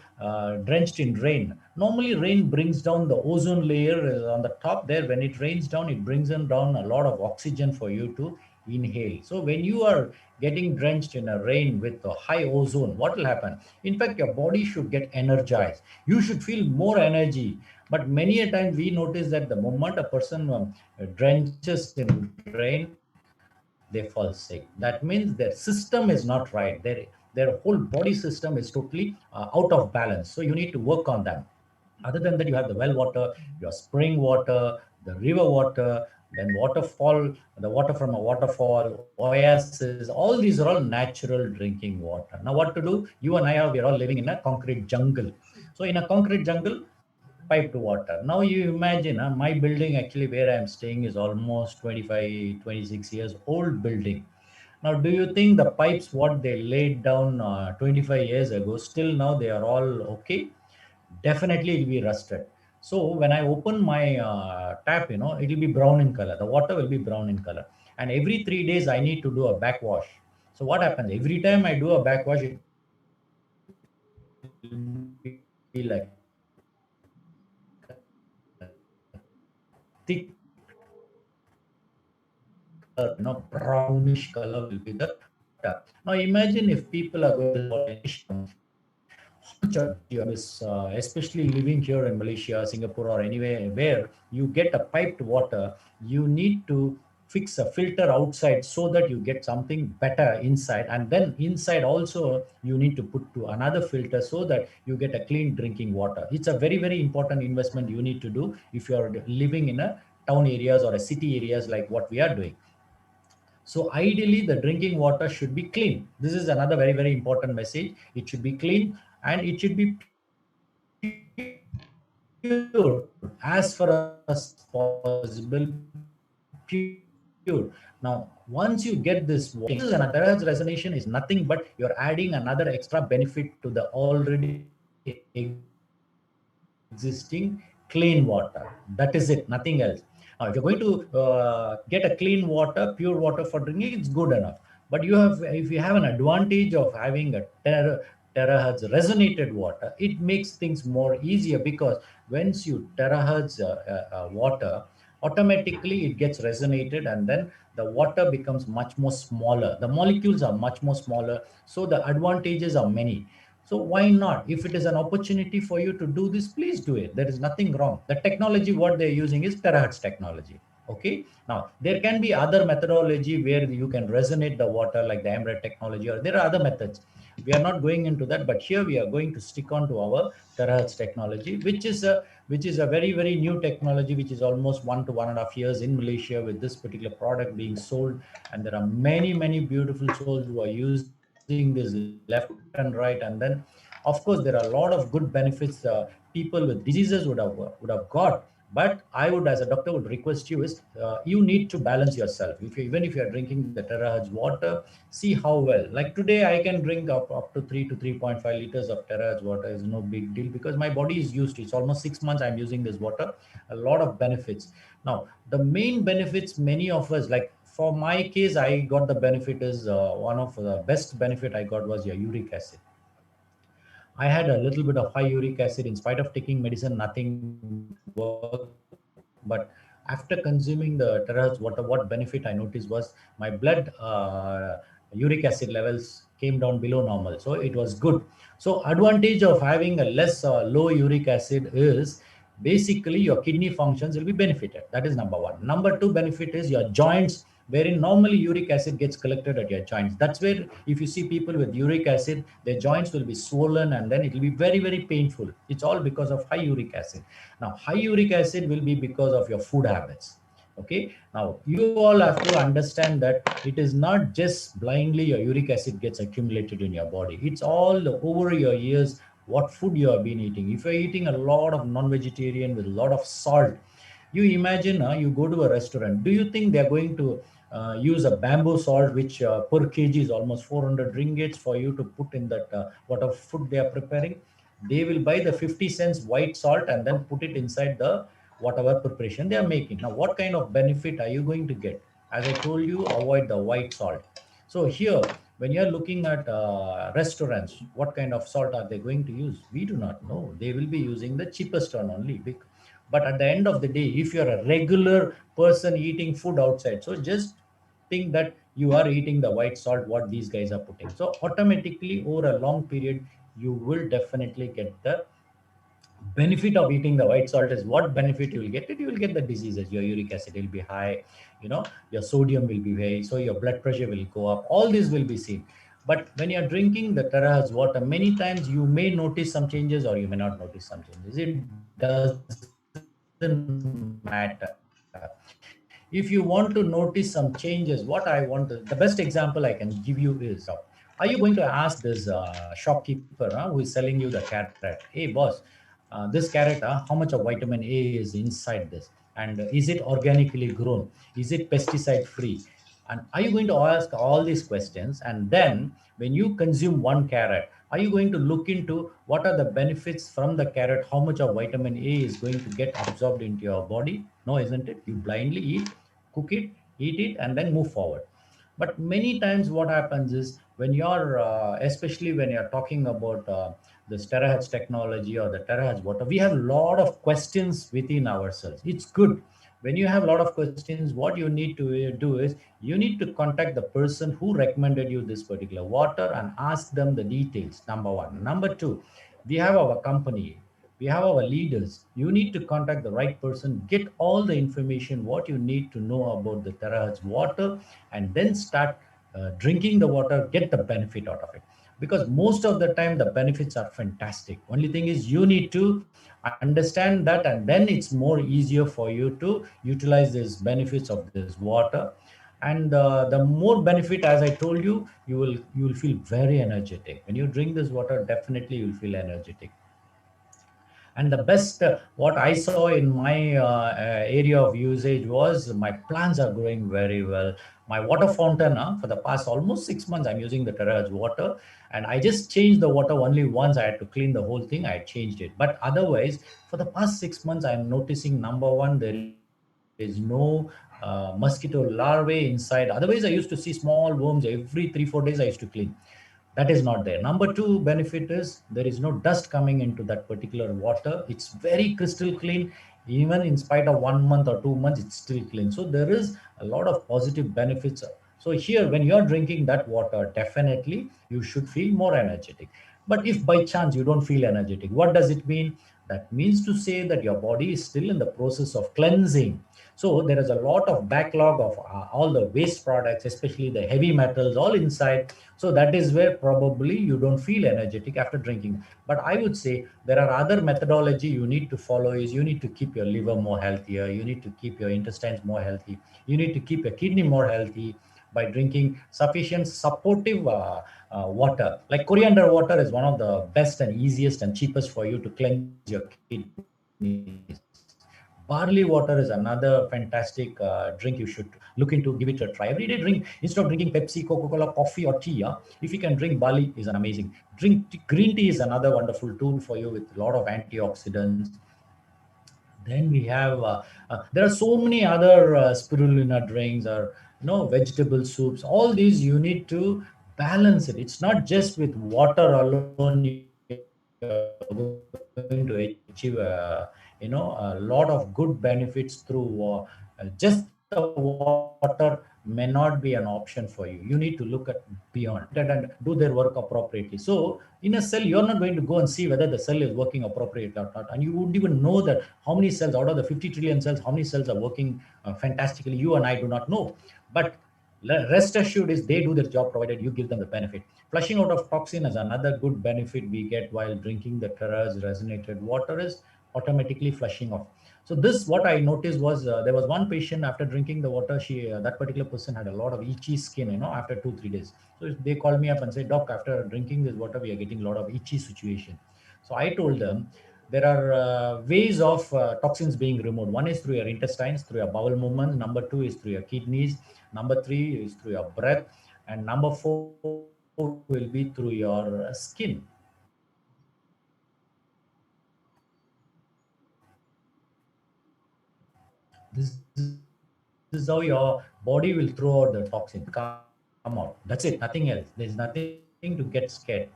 drenched in rain, normally rain brings down the ozone layer on the top there. When it rains down, it brings down a lot of oxygen for you to inhale. So when you are getting drenched in a rain with a high ozone, what will happen? In fact, your body should get energized. You should feel more energy. But many a time we notice that the moment a person drenches in rain, they fall sick. That means their system is not right. Their whole body system is totally out of balance. So you need to work on them. Other than that, you have the well water, your spring water, the river water, then waterfall, the water from a waterfall, oasis. All these are all natural drinking water. Now, what to do? You and I we are all living in a concrete jungle. So in a concrete jungle, piped water. Now you imagine, my building actually where I'm staying is almost 25, 26 years old building. Now, do you think the pipes what they laid down 25 years ago, still now they are all okay? Definitely it will be rusted. So when I open my tap, it will be brown in color. The water will be brown in color. And every 3 days I need to do a backwash. So what happens? Every time I do a backwash, it will be like a thick, color, brownish color will be the water. Now imagine if people are going to this water in Malaysia, especially living here in Malaysia, Singapore, or anywhere where you get a piped water, you need to fix a filter outside so that you get something better inside, and then inside also you need to put to another filter so that you get a clean drinking water. It's a very, very important investment you need to do if you are living in a town areas or a city areas like what we are doing. So ideally, the drinking water should be clean. This is another very, very important message. It should be clean and it should be pure as far as possible. Pure. Now, once you get this water, this is another resonation is nothing but you're adding another extra benefit to the already existing clean water. That is it, nothing else. Now, if you're going to get a clean water, pure water for drinking, it's good enough. But if you have an advantage of having a terahertz resonated water, it makes things more easier because once you terahertz water, automatically it gets resonated and then the water becomes much more smaller. The molecules are much more smaller, so the advantages are many. So why not? If it is an opportunity for you to do this, please do it. There is nothing wrong. The technology what they're using is terahertz technology. Okay. Now there can be other methodology where you can resonate the water like the Emerald technology, or there are other methods. We are not going into that, but here we are going to stick on to our terahertz technology, which is a very, very new technology, which is almost 1 to 1.5 years in Malaysia with this particular product being sold. And there are many, many beautiful souls who are using this left and right. And then, of course, there are a lot of good benefits people with diseases would have got. But I would, as a doctor, would request you is you need to balance yourself. Even if you are drinking the terahertz water, see how well. Like today, I can drink up to 3 to 3.5 liters of terahertz water. Is no big deal because my body is used to it. It's almost 6 months I'm using this water. A lot of benefits. Now, the main benefits, many of us, like for my case, I got the benefit is one of the best benefit I got was your uric acid. I had a little bit of high uric acid. In spite of taking medicine, nothing worked. But after consuming the terahertz water, what benefit I noticed was my blood uric acid levels came down below normal. So it was good. So advantage of having a less low uric acid is basically your kidney functions will be benefited. That is number one. Number two benefit is your joints, wherein normally uric acid gets collected at your joints. That's where if you see people with uric acid, their joints will be swollen and then it will be very, very painful. It's all because of high uric acid. Now, high uric acid will be because of your food habits. Okay. Now, you all have to understand that it is not just blindly your uric acid gets accumulated in your body. It's all over your years what food you have been eating. If you're eating a lot of non-vegetarian with a lot of salt, you imagine you go to a restaurant. Do you think they're going to use a bamboo salt, which per kg is almost 400 ringgits for you to put in that whatever food they are preparing? They will buy the 50 cents white salt and then put it inside the whatever preparation they are making. Now, what kind of benefit are you going to get? As I told you, avoid the white salt. So here, when you're looking at restaurants, what kind of salt are they going to use? We do not know. They will be using the cheapest one only. But at the end of the day, if you're a regular person eating food outside, so just think that you are eating the white salt what these guys are putting. So automatically over a long period, you will definitely get the benefit of eating the white salt. Is what benefit you will get? It you will get the diseases. Your uric acid will be high, your sodium will be high, so your blood pressure will go up. All this will be seen. But when you're drinking the 𝗓𝗏 water, many times you may notice some changes or you may not notice some changes. It doesn't matter. If you want to notice some changes, what I want to, the best example I can give you is, are you going to ask this shopkeeper who is selling you the carrot, hey boss, this carrot, how much of vitamin A is inside this, and is it organically grown, is it pesticide free? And are you going to ask all these questions? And then when you consume one carrot, are you going to look into what are the benefits from the carrot, how much of vitamin A is going to get absorbed into your body? No, isn't it? You blindly eat, cook it, eat it, and then move forward. But many times what happens is, when you're especially when you're talking about this terahertz technology or the terahertz water, we have a lot of questions within ourselves. It's good. When you have a lot of questions, what you need to do is, you need to contact the person who recommended you this particular water and ask them the details. Number one. Number two, we have our company, we have our leaders. You need to contact the right person, get all the information what you need to know about the terahertz water, and then start drinking the water, get the benefit out of it. Because most of the time the benefits are fantastic. Only thing is, you need to understand that, and then it's more easier for you to utilize these benefits of this water. And the more benefit, as I told you, you will feel very energetic when you drink this water. Definitely you'll feel energetic. And the best, what I saw in my area of usage was, my plants are growing very well. My water fountain, for the past almost 6 months, I'm using the 𝗓𝗏 water, and I just changed the water only once. I had to clean the whole thing, I changed it. But otherwise, for the past 6 months, I'm noticing, number one, there is no mosquito larvae inside. Otherwise, I used to see small worms every 3 4 days. I used to clean. That is not there. Number two benefit is, there is no dust coming into that particular water. It's very crystal clean. Even in spite of 1 month or 2 months, it's still clean. So there is a lot of positive benefits. So here, when you're drinking that water, definitely you should feel more energetic. But if by chance you don't feel energetic, what does it mean? That means to say that your body is still in the process of cleansing. So there is a lot of backlog of all the waste products, especially the heavy metals, all inside. So that is where probably you don't feel energetic after drinking. But I would say there are other methodology you need to follow. Is, you need to keep your liver more healthier. You need to keep your intestines more healthy. You need to keep your kidney more healthy by drinking sufficient supportive water. Like coriander water is one of the best and easiest and cheapest for you to cleanse your kidneys. Barley water is another fantastic drink you should look into, give it a try. Every day drink, instead of drinking Pepsi, Coca-Cola, coffee or tea. If you can drink barley, is an amazing. Green tea is another wonderful tool for you with a lot of antioxidants. Then we have there are so many other spirulina drinks, or vegetable soups. All these you need to balance it. It's not just with water alone you're going to achieve a lot of good benefits through just the water may not be an option for you. You need to look at beyond. You need to contact and do their work appropriately. So in a cell, you're not going to go and see whether the cell is working appropriately or not, and you wouldn't even know that how many cells out of the 50 trillion cells, how many cells are working fantastically. You and I do not know. But rest assured is, they do their job provided you give them the benefit. Flushing out of toxin is another good benefit we get while drinking the 𝗓𝗏 resonated water, is automatically flushing off. So this, what I noticed was, there was one patient after drinking the water, she that particular person had a lot of itchy skin, after 2 3 days. So they called me up and said, doc, after drinking this water, we are getting a lot of itchy situation. So I told them, there are ways of toxins being removed. One is through your intestines, through your bowel movement. Number two is through your kidneys. Number three is through your breath. And number four will be through your skin. This is what I is how your body will throw out the toxin, come out. That's it, nothing else. There's nothing to get scared.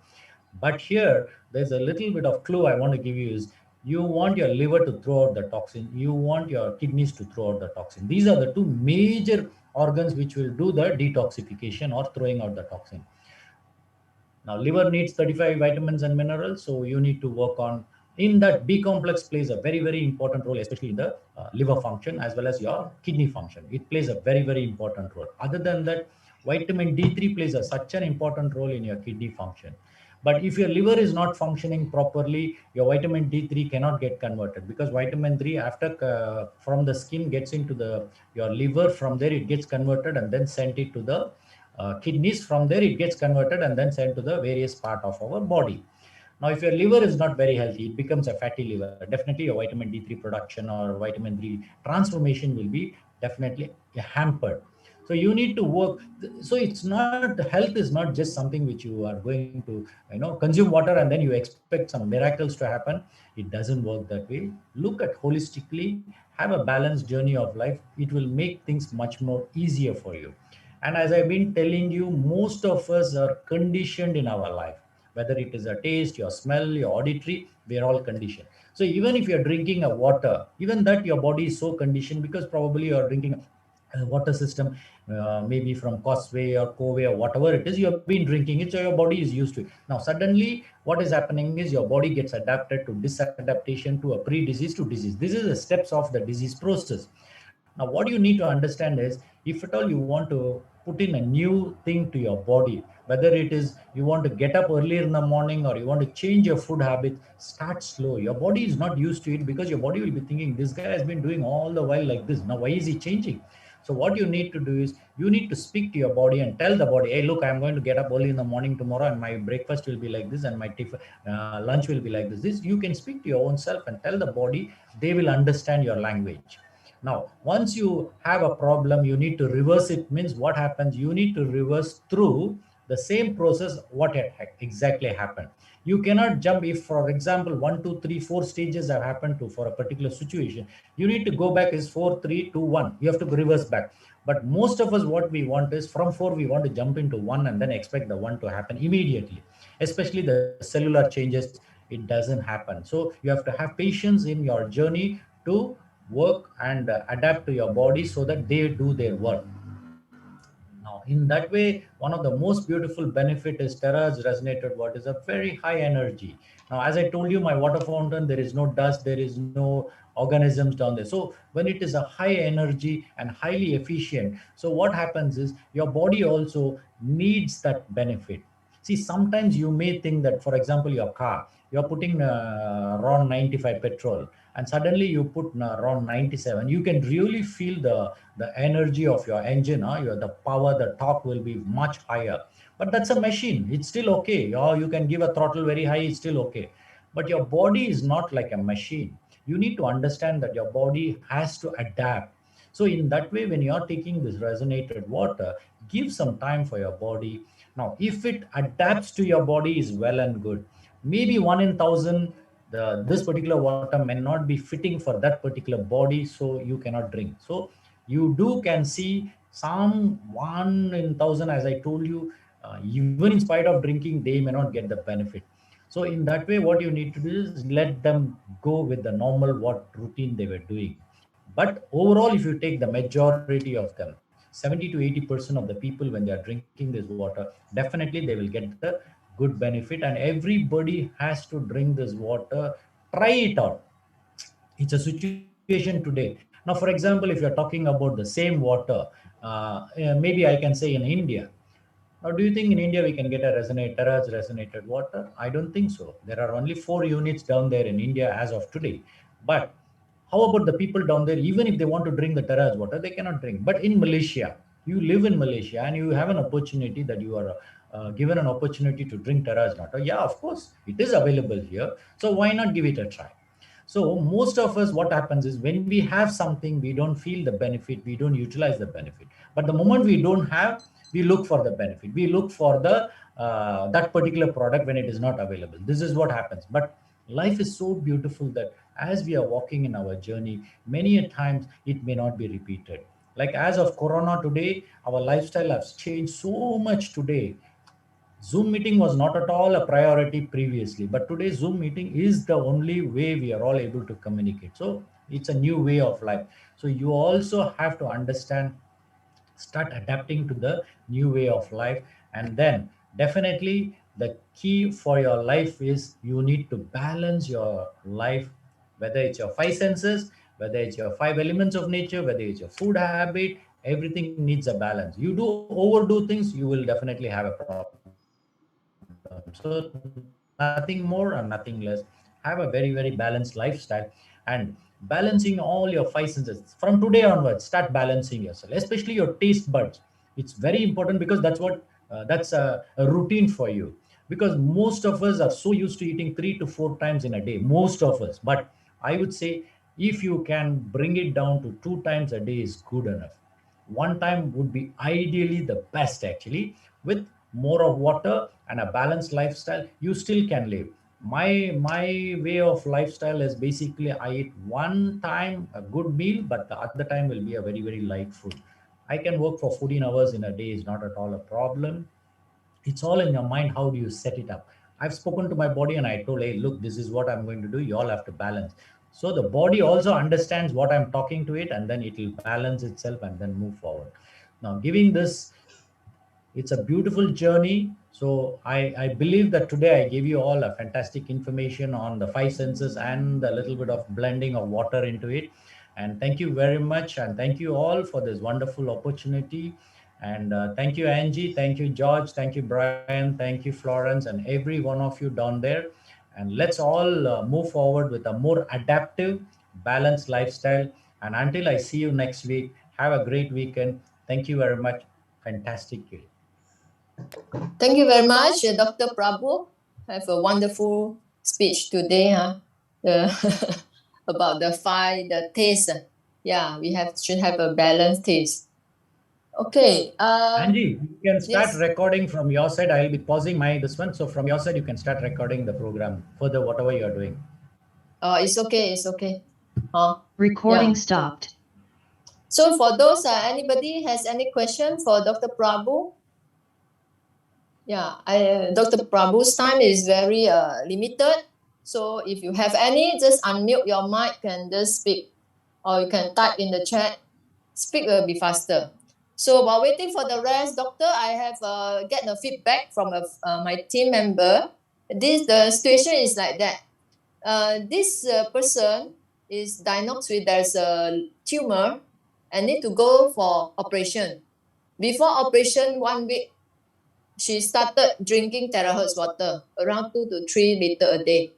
But here, there's a little bit of clue I want to give you is you want your liver to throw out the toxin. You want your kidneys to throw out the toxin. These are the two major organs which will do the detoxification or throwing out the toxin. Now, liver needs 35 vitamins and minerals, so you need to work on. In that, B complex plays a very, very important role, especially in the liver function as well as your kidney function. It plays a very, very important role. Other than that, vitamin D3 plays such an important role in your kidney function. But if your liver is not functioning properly, your vitamin D3 cannot get converted, because vitamin 3 after from the skin gets into the your liver. From there it gets converted and then sent it to the kidneys. From there it gets converted and then sent to the various part of our body. Now, if your liver is not very healthy, it becomes a fatty liver. Definitely your vitamin D3 production or vitamin 3 transformation will be definitely hampered. So you need to work. So it's not, health is not just something which you are going to, consume water and then you expect some miracles to happen. It doesn't work that way. Look at holistically, have a balanced journey of life. It will make things much more easier for you. And as I've been telling you, most of us are conditioned in our life, whether it is a taste, your smell, your auditory, we are all conditioned. So even if you're drinking a water, even that your body is so conditioned, because probably you're drinking a water system, maybe from Causeway or Cove or whatever it is, you have been drinking it, so your body is used to it. Now, suddenly, what is happening is your body gets adapted to disadaptation to a pre-disease to disease. This is the steps of the disease process. Now, what you need to understand is, if at all you want to put in a new thing to your body, whether it is you want to get up earlier in the morning or you want to change your food habit, start slow. Your body is not used to it, because your body will be thinking, this guy has been doing all the while like this. Now, why is he changing? So what you need to do is you need to speak to your body and tell the body, hey, look, I'm going to get up early in the morning tomorrow and my breakfast will be like this and my lunch will be like this. This you can speak to your own self and tell the body. They will understand your language. Now, once you have a problem, you need to reverse it. Means what happens? You need to reverse through the same process what had exactly happened. You cannot jump. If, for example, 1, 2, 3, 4 stages have happened to for a particular situation, you need to go back is 4, 3, 2, 1. You have to reverse back. But most of us, what we want is from 4, we want to jump into 1 and then expect the 1 to happen immediately. Especially the cellular changes, it doesn't happen. So you have to have patience in your journey to work and adapt to your body so that they do their work. Now, in that way, one of the most beautiful benefit is 𝗓𝗏𝗧 resonated water is a very high energy. Now, as I told you, my water fountain, there is no dust, there is no organisms down there. So when it is a high energy and highly efficient, so what happens is your body also needs that benefit. See, sometimes you may think that, for example, your car, you're putting around 95 petrol, and suddenly you put around 97. You can really feel the energy of your engine. The power, the torque will be much higher. But that's a machine. It's still okay. You can give a throttle very high. It's still okay. But your body is not like a machine. You need to understand that your body has to adapt. So in that way, when you're taking this resonated water, give some time for your body. Now, if it adapts to your body, is well and good. Maybe 1 in 1,000, this particular water may not be fitting for that particular body, so you cannot drink. So you can see some 1 in 1,000, as I told you, even in spite of drinking, they may not get the benefit. So in that way, what you need to do is let them go with the normal what routine they were doing. But overall, if you take the majority of them, 70 to 80% of the people, when they are drinking this water, definitely they will get the good benefit. And everybody has to drink this water. Try it out. It's a situation today. Now, for example, if you're talking about the same water, maybe I can say in India. Now, do you think in India we can get a resonated water? I don't think so. There are only 4 units down there in India as of today. But how about the people down there? Even if they want to drink the 𝗓𝗏𝗧 water, they cannot drink. But in Malaysia, you live in Malaysia and you have an opportunity that you are given an opportunity to drink 𝗓𝗏𝗧 water. Yeah, of course, it is available here. So why not give it a try? So most of us, what happens is when we have something, we don't feel the benefit, we don't utilize the benefit. But the moment we don't have, we look for the benefit. We look for the that particular product when it is not available. This is what happens. But life is so beautiful that as we are walking in our journey, many a times it may not be repeated. Like as of Corona today, our lifestyle has changed so much today. Zoom meeting was not at all a priority previously, but today Zoom meeting is the only way we are all able to communicate. So it's a new way of life. So you also have to understand, start adapting to the new way of life. And then definitely the key for your life is you need to balance your life, whether it's your five senses, whether it's your five elements of nature, whether it's your food habit, everything needs a balance. You do overdo things, you will definitely have a problem. So nothing more and nothing less. Have a very, very balanced lifestyle. And balancing all your five senses from today onwards, start balancing yourself, especially your taste buds. It's very important because that's a routine for you. Because most of us are so used to eating 3 to 4 times in a day, most of us. But I would say if you can bring it down to 2 times a day is good enough. One time would be ideally the best actually. With more of water and a balanced lifestyle, you still can live. My way of lifestyle is basically I eat one time a good meal, but the other time will be a very, very light food. I can work for 14 hours in a day, is not at all a problem. It's all in your mind. How do you set it up? I've spoken to my body and I told, hey, look, this is what I'm going to do. You all have to balance. So the body also understands what I'm talking to it, and then it will balance itself and then move forward. Now, giving this, it's a beautiful journey. So I believe that today I gave you all a fantastic information on the five senses and a little bit of blending of water into it. And thank you very much. And thank you all for this wonderful opportunity. And thank you, Angie. Thank you, George. Thank you, Brian. Thank you, Florence, and every one of you down there. And let's all move forward with a more adaptive, balanced lifestyle. And until I see you next week, have a great weekend. Thank you very much. Fantastic day. Thank you very much, Dr. Prabhu. Have a wonderful speech today, about the taste. Yeah, we should have a balanced taste. Okay. Angie, you can start Yes. recording from your side. I'll be pausing my this one. So from your side, you can start recording the program further, whatever you're doing. It's okay. It's okay. Recording Yeah. stopped. So for those, anybody has any question for Dr. Prabhu? Yeah, Dr. Prabhu's time is very limited. So if you have any, just unmute your mic and just speak. Or you can type in the chat. Speak will be faster. So while waiting for the rest, doctor, I have get a feedback from my team member. The situation is like that. This person is diagnosed with there's a tumor and need to go for operation. Before operation, 1 week, she started drinking terahertz water, around 2 to 3 liters a day.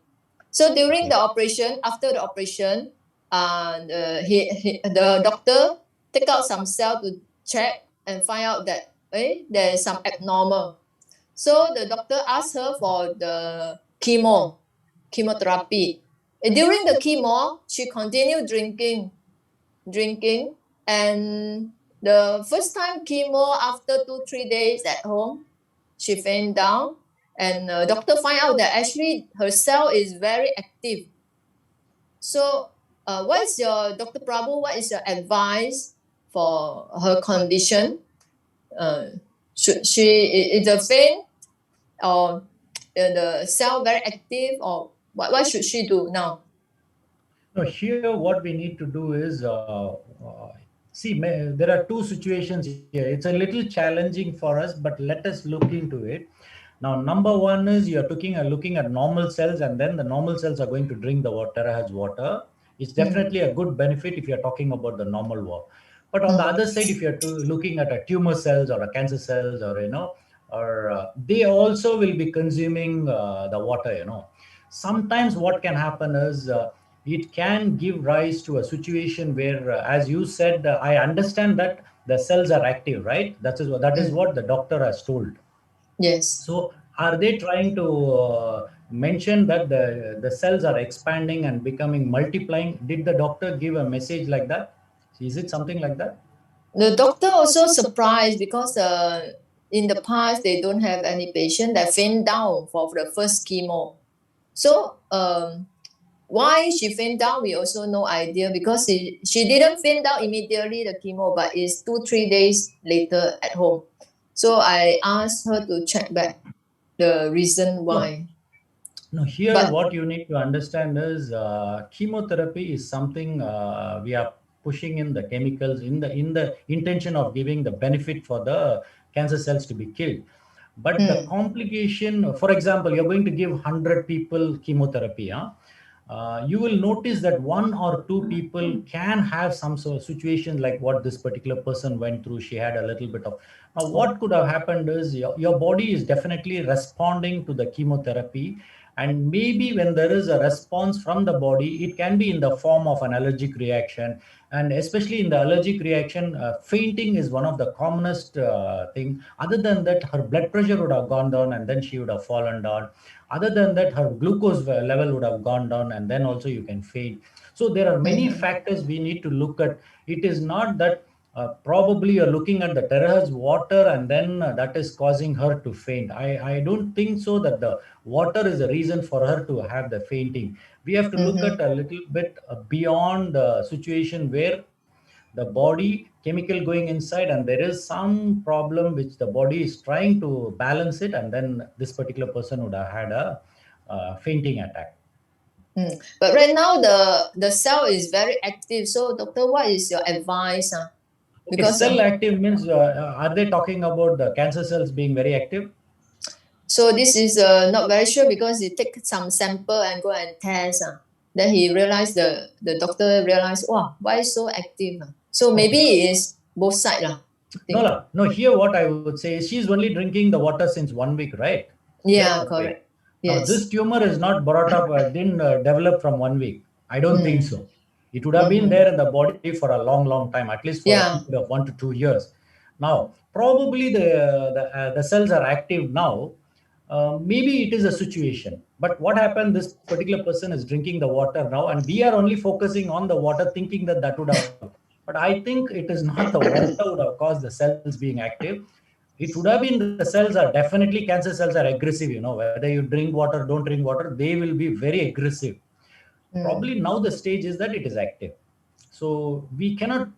So during the operation, after the operation, the doctor take out some cell to check and find out that there is some abnormal. So the doctor asked her for the chemotherapy. During the chemo, she continued drinking, and the first time chemo, after 2-3 days at home, she fell down, and doctor find out that actually her cell is very active. So what is your, Dr. Prabhu, what is your advice for her condition? Should is the vein or the cell very active, or what should she do now? No, here what we need to do is see. There are two situations here. It's a little challenging for us, but let us look into it. Now, number one is you're looking at normal cells, and then the normal cells are going to drink the water as water. It's definitely a good benefit if you're talking about the normal war. But on the other side, if you're looking at a tumor cells or a cancer cells, or they also will be consuming the water. Sometimes what can happen is it can give rise to a situation where, as you said, I understand that the cells are active, right? That is what the doctor has told. Yes. So are they trying to mention that the cells are expanding and becoming multiplying? Did the doctor give a message like that? Is it something like that? The doctor also surprised because in the past they don't have any patient that fell down for the first chemo. So Why she faint down, we also no idea, because she didn't faint down immediately the chemo, but it's 2-3 days later at home. So I asked her to check back the reason why. No, here But what you need to understand is chemotherapy is something we are pushing in the chemicals in the intention of giving the benefit for the cancer cells to be killed. But the complication, for example, you're going to give 100 people chemotherapy. You will notice that one or two people can have some sort of situation like what this particular person went through. She had a little bit of. Now, what could have happened is your body is definitely responding to the chemotherapy. And maybe when there is a response from the body, it can be in the form of an allergic reaction. And especially in the allergic reaction, fainting is one of the commonest thing. Other than that, her blood pressure would have gone down and then she would have fallen down. Other than that, her glucose level would have gone down and then also you can faint. So there are many factors we need to look at. It is not that probably you're looking at the 𝗓𝗏𝗧 water and then that is causing her to faint. I don't think so that the water is a reason for her to have the fainting. We have to look at a little bit beyond the situation where the body chemical going inside and there is some problem which the body is trying to balance it, and then this particular person would have had a fainting attack. But right now the cell is very active. So doctor, what is your advice? Because cell active means are they talking about the cancer cells being very active? So this is not very sure, because he take some sample and go and test. Then he realized, the doctor realized, wow, why so active? So maybe it is both sides. No, here what I would say is she's only drinking the water since 1 week, right? Yeah, correct. Now, Yes. this tumor is not brought up, didn't develop from 1 week. I don't think so. It would have been there in the body for a long time, at least for a period of 1 to 2 years. Now, probably the cells are active now. Maybe it is a situation. But what happened, this particular person is drinking the water now, and we are only focusing on the water, thinking that that would have. But I think it is not the water would have caused the cells being active. It would have been the cells are definitely, cancer cells are aggressive, whether you drink water, don't drink water, they will be very aggressive. Probably now the stage is that it is active. So we cannot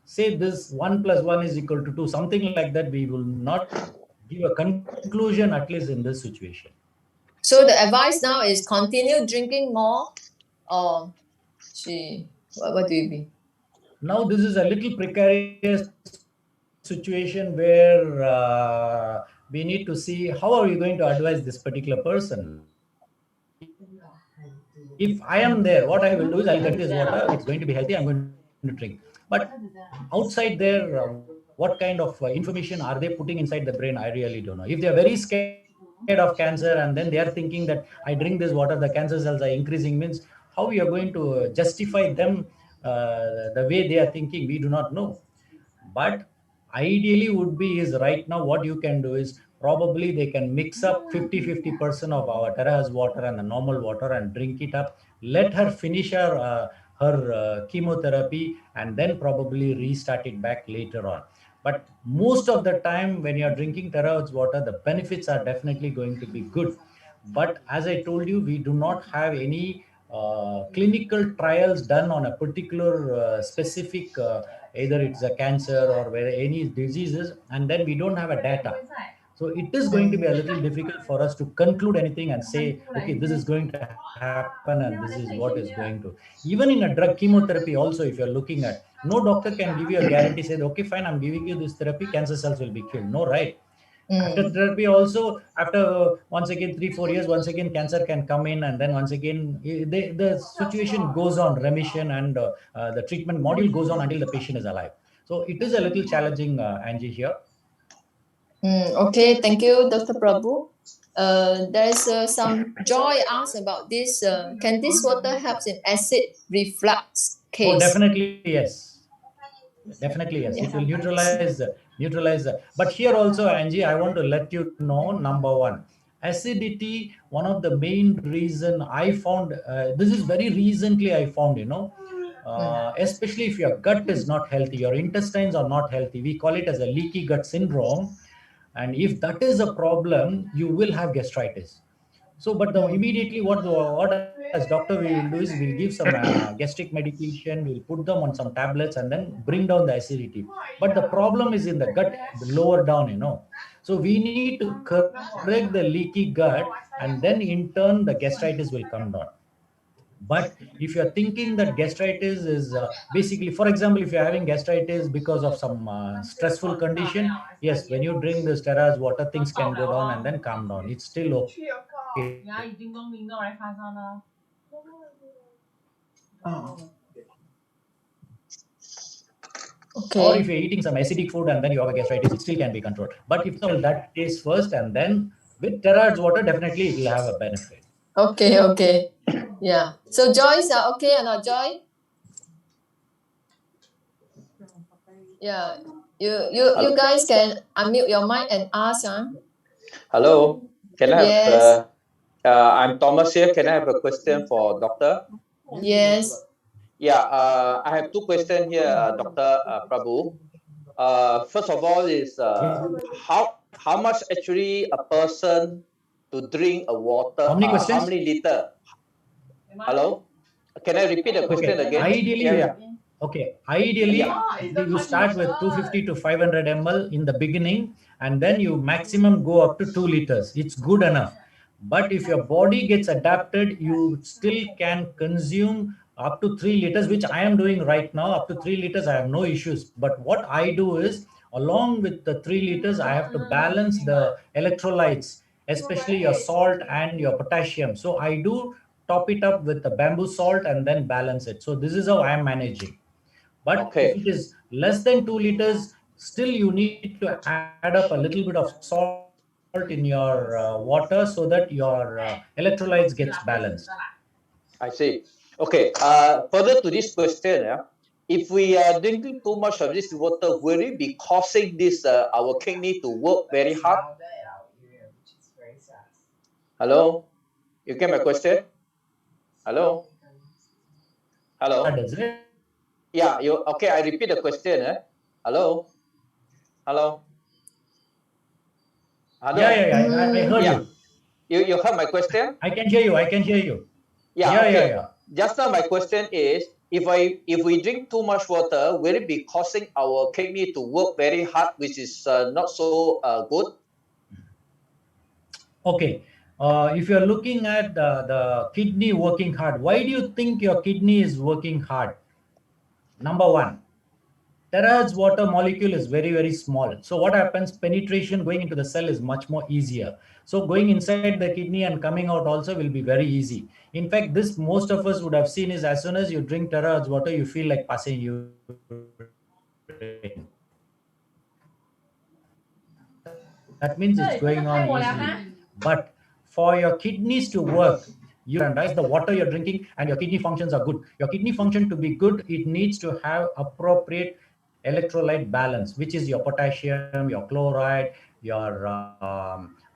say this 1 + 1 is equal to 2, something like that. We will not give a conclusion, at least in this situation. So the advice now is continue drinking more, or what do you mean? Now this is a little precarious situation where we need to see how are you going to advise this particular person. If I am there, what I will do is I'll get this water, it's going to be healthy, I'm going to drink. But outside there, what kind of information are they putting inside the brain? I really don't know. If they're very scared of cancer and then they are thinking that I drink this water, the cancer cells are increasing, means how we are going to justify them the way they are thinking, we do not know. But ideally would be is right now what you can do is probably they can mix up 50% of our 𝗓𝗏𝗧 water and the normal water and drink it up. Let her finish her chemotherapy and then probably restart it back later on. But most of the time when you're drinking 𝗓𝗏𝗧 water, the benefits are definitely going to be good. But as I told you, we do not have any clinical trials done on a particular specific either it's a cancer or whether any diseases, and then we don't have a data. So it is going to be a little difficult for us to conclude anything and say, okay, this is going to happen and this is what is going to. Even in a drug chemotherapy also, if you're looking at, no doctor can give you a guarantee, say, okay, fine, I'm giving you this therapy, cancer cells will be killed. No, right? After therapy also, after once again 3-4 years, once again cancer can come in, and then once again the situation goes on remission, and the treatment module goes on until the patient is alive. So it is a little challenging, Angie, here. Okay, thank you, Dr. Prabhu. There's some Joy asked about this. Can this water help in acid reflux case? Oh, definitely yes. Definitely yes. It will neutralize. But here also, Angie, I want to let you know, number one, acidity, one of the main reason I found, this is very recently I found, especially if your gut is not healthy, your intestines are not healthy, we call it as a leaky gut syndrome. And if that is a problem, you will have gastritis. So, but immediately what as doctor we will do is we'll give some gastric medication, we'll put them on some tablets and then bring down the acidity. But the problem is in the gut, the lower down, you know. So we need to correct the leaky gut, and then in turn the gastritis will come down. But if you're thinking that gastritis is basically, for example, if you're having gastritis because of some stressful condition, yes, when you drink this 𝗓𝗏𝗧 water, things can go down and then calm down. It's still okay. Okay. Or if you're eating some acidic food and then you have a gastritis, it still can be controlled. But if that tastes first, and then with 𝗓𝗏𝗧 water, definitely it will have a benefit. Okay, okay. Yeah. So Joyce, okay or not, Joy? Yeah. You guys can unmute your mic and ask. Hello. Can I Yes. have I'm Thomas here. Can I have a question for doctor? Yes. Yeah, I have two questions here, Dr. Prabhu. First of all is how much actually a person to drink a water? How many questions? How many liter? Hello? Can I repeat the question again? Ideally, okay. Ideally, you start with 250 to 500 ml in the beginning, and then you maximum go up to 2 liters. It's good enough. But if your body gets adapted, you still can consume up to 3 liters, which I am doing right now. Up to 3 liters, I have no issues. But what I do is, along with the 3 liters, I have to balance the electrolytes, especially your salt and your potassium. So I do top it up with the bamboo salt and then balance it. So this is how I am managing. But if it is less than 2 liters, still you need to add up a little bit of salt in your water so that your electrolytes gets balanced. I see. Okay. Further to this question, if we are drinking too much of this water, will it be causing this our kidney to work very hard? Hello, you get my question? Hello. Hello. Yeah. You okay? I repeat the question. Hello. Hello. Hello. Yeah. I heard you. You heard my question? I can hear you. I can hear you. Yeah. Just now my question is, if we drink too much water, will it be causing our kidney to work very hard, which is not so good? Okay. If you're looking at the kidney working hard, why do you think your kidney is working hard? Number one, 𝗓𝗏𝗧 water molecule is very, very small. So what happens? Penetration going into the cell is much more easier. So going inside the kidney and coming out also will be very easy. In fact, this most of us would have seen is as soon as you drink 𝗓𝗏𝗧 water, you feel like passing urine. That means it's going on easily. But for your kidneys to work, you realize the water you're drinking and your kidney functions are good. Your kidney function to be good, it needs to have appropriate electrolyte balance, which is your potassium, your chloride, your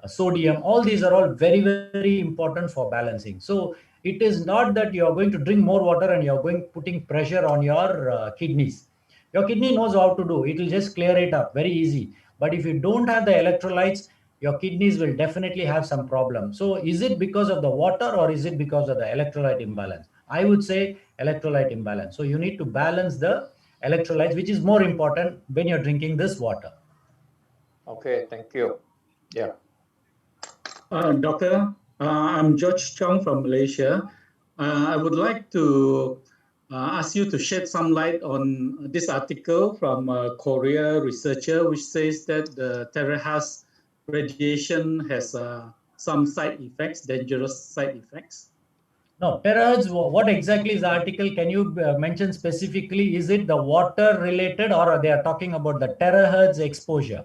sodium. All these are all very, very important for balancing. So it is not that you're going to drink more water and you're putting pressure on your kidneys. Your kidney knows how to do. It will just clear it up very easy. But if you don't have the electrolytes, your kidneys will definitely have some problem. So is it because of the water or is it because of the electrolyte imbalance? I would say electrolyte imbalance. So you need to balance the electrolytes, which is more important when you're drinking this water. Okay, thank you. Yeah. Doctor, I'm George Chong from Malaysia. I would like to ask you to shed some light on this article from a Korea researcher, which says that the 𝗓𝗏𝗧 radiation has some side effects, dangerous side effects. No, 𝗓𝗏𝗧, what exactly is the article? Can you mention specifically? Is it the water related or they are talking about the 𝗓𝗏𝗧 exposure?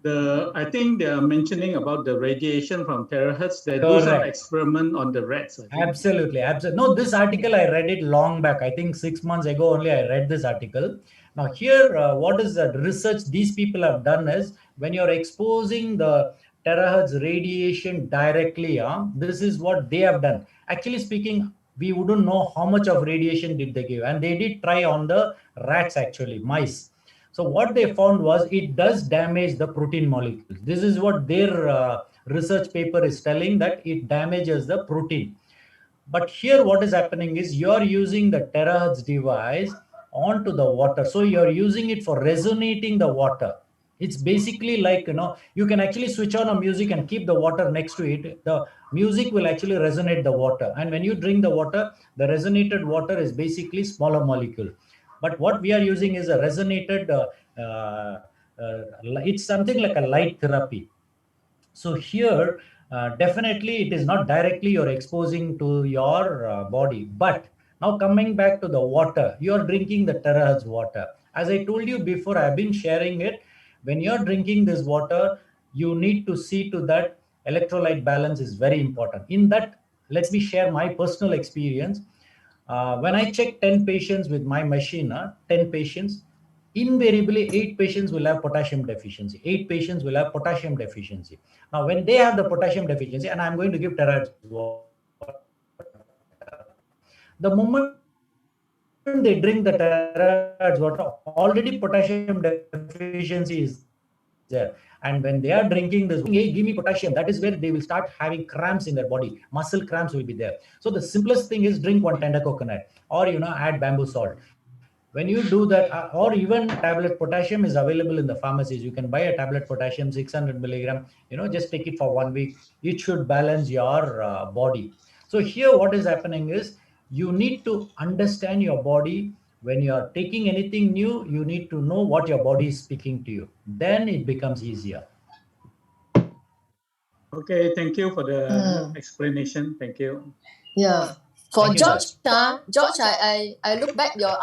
I think they are mentioning about the radiation from 𝗓𝗏𝗧. They do some experiment on the rats. Absolutely. No, this article I read it long back. I think 6 months ago only I read this article. Now here, what is the research these people have done is when you're exposing the 𝗓𝗏𝗧 radiation directly, this is what they have done. Actually speaking, we wouldn't know how much of radiation did they give, and they did try on the rats, actually mice. So what they found was it does damage the protein molecules. This is what their research paper is telling that it damages the protein. But here what is happening is you're using the terahertz device onto the water. So you're using it for resonating the water. It's basically like, you can actually switch on a music and keep the water next to it. The music will actually resonate the water. And when you drink the water, the resonated water is basically smaller molecule. But what we are using is a resonated, it's something like a light therapy. So here, definitely it is not directly you're exposing to your body. But now coming back to the water, you're drinking the terahertz water. As I told you before, I've been sharing it. When you're drinking this water, you need to see to that electrolyte balance is very important. In that, let me share my personal experience. When I check 10 patients with my machine, 10 patients, invariably 8 patients will have potassium deficiency. 8 patients will have potassium deficiency. Now, when they have the potassium deficiency, and I'm going to give terahertz water, the moment they drink the terahertz water, already potassium deficiency is there. And when they are drinking this, hey, give me potassium, that is where they will start having cramps in their body. Muscle cramps will be there. So the simplest thing is drink one tender coconut, or add bamboo salt. When you do that, or even tablet potassium is available in the pharmacies. You can buy a tablet potassium 600 milligram, just take it for 1 week. It should balance your body. So here what is happening is you need to understand your body. When you are taking anything new, you need to know what your body is speaking to you. Then it becomes easier. Okay, thank you for the explanation. Thank you. Yeah. For Thank you, George, George, I look back your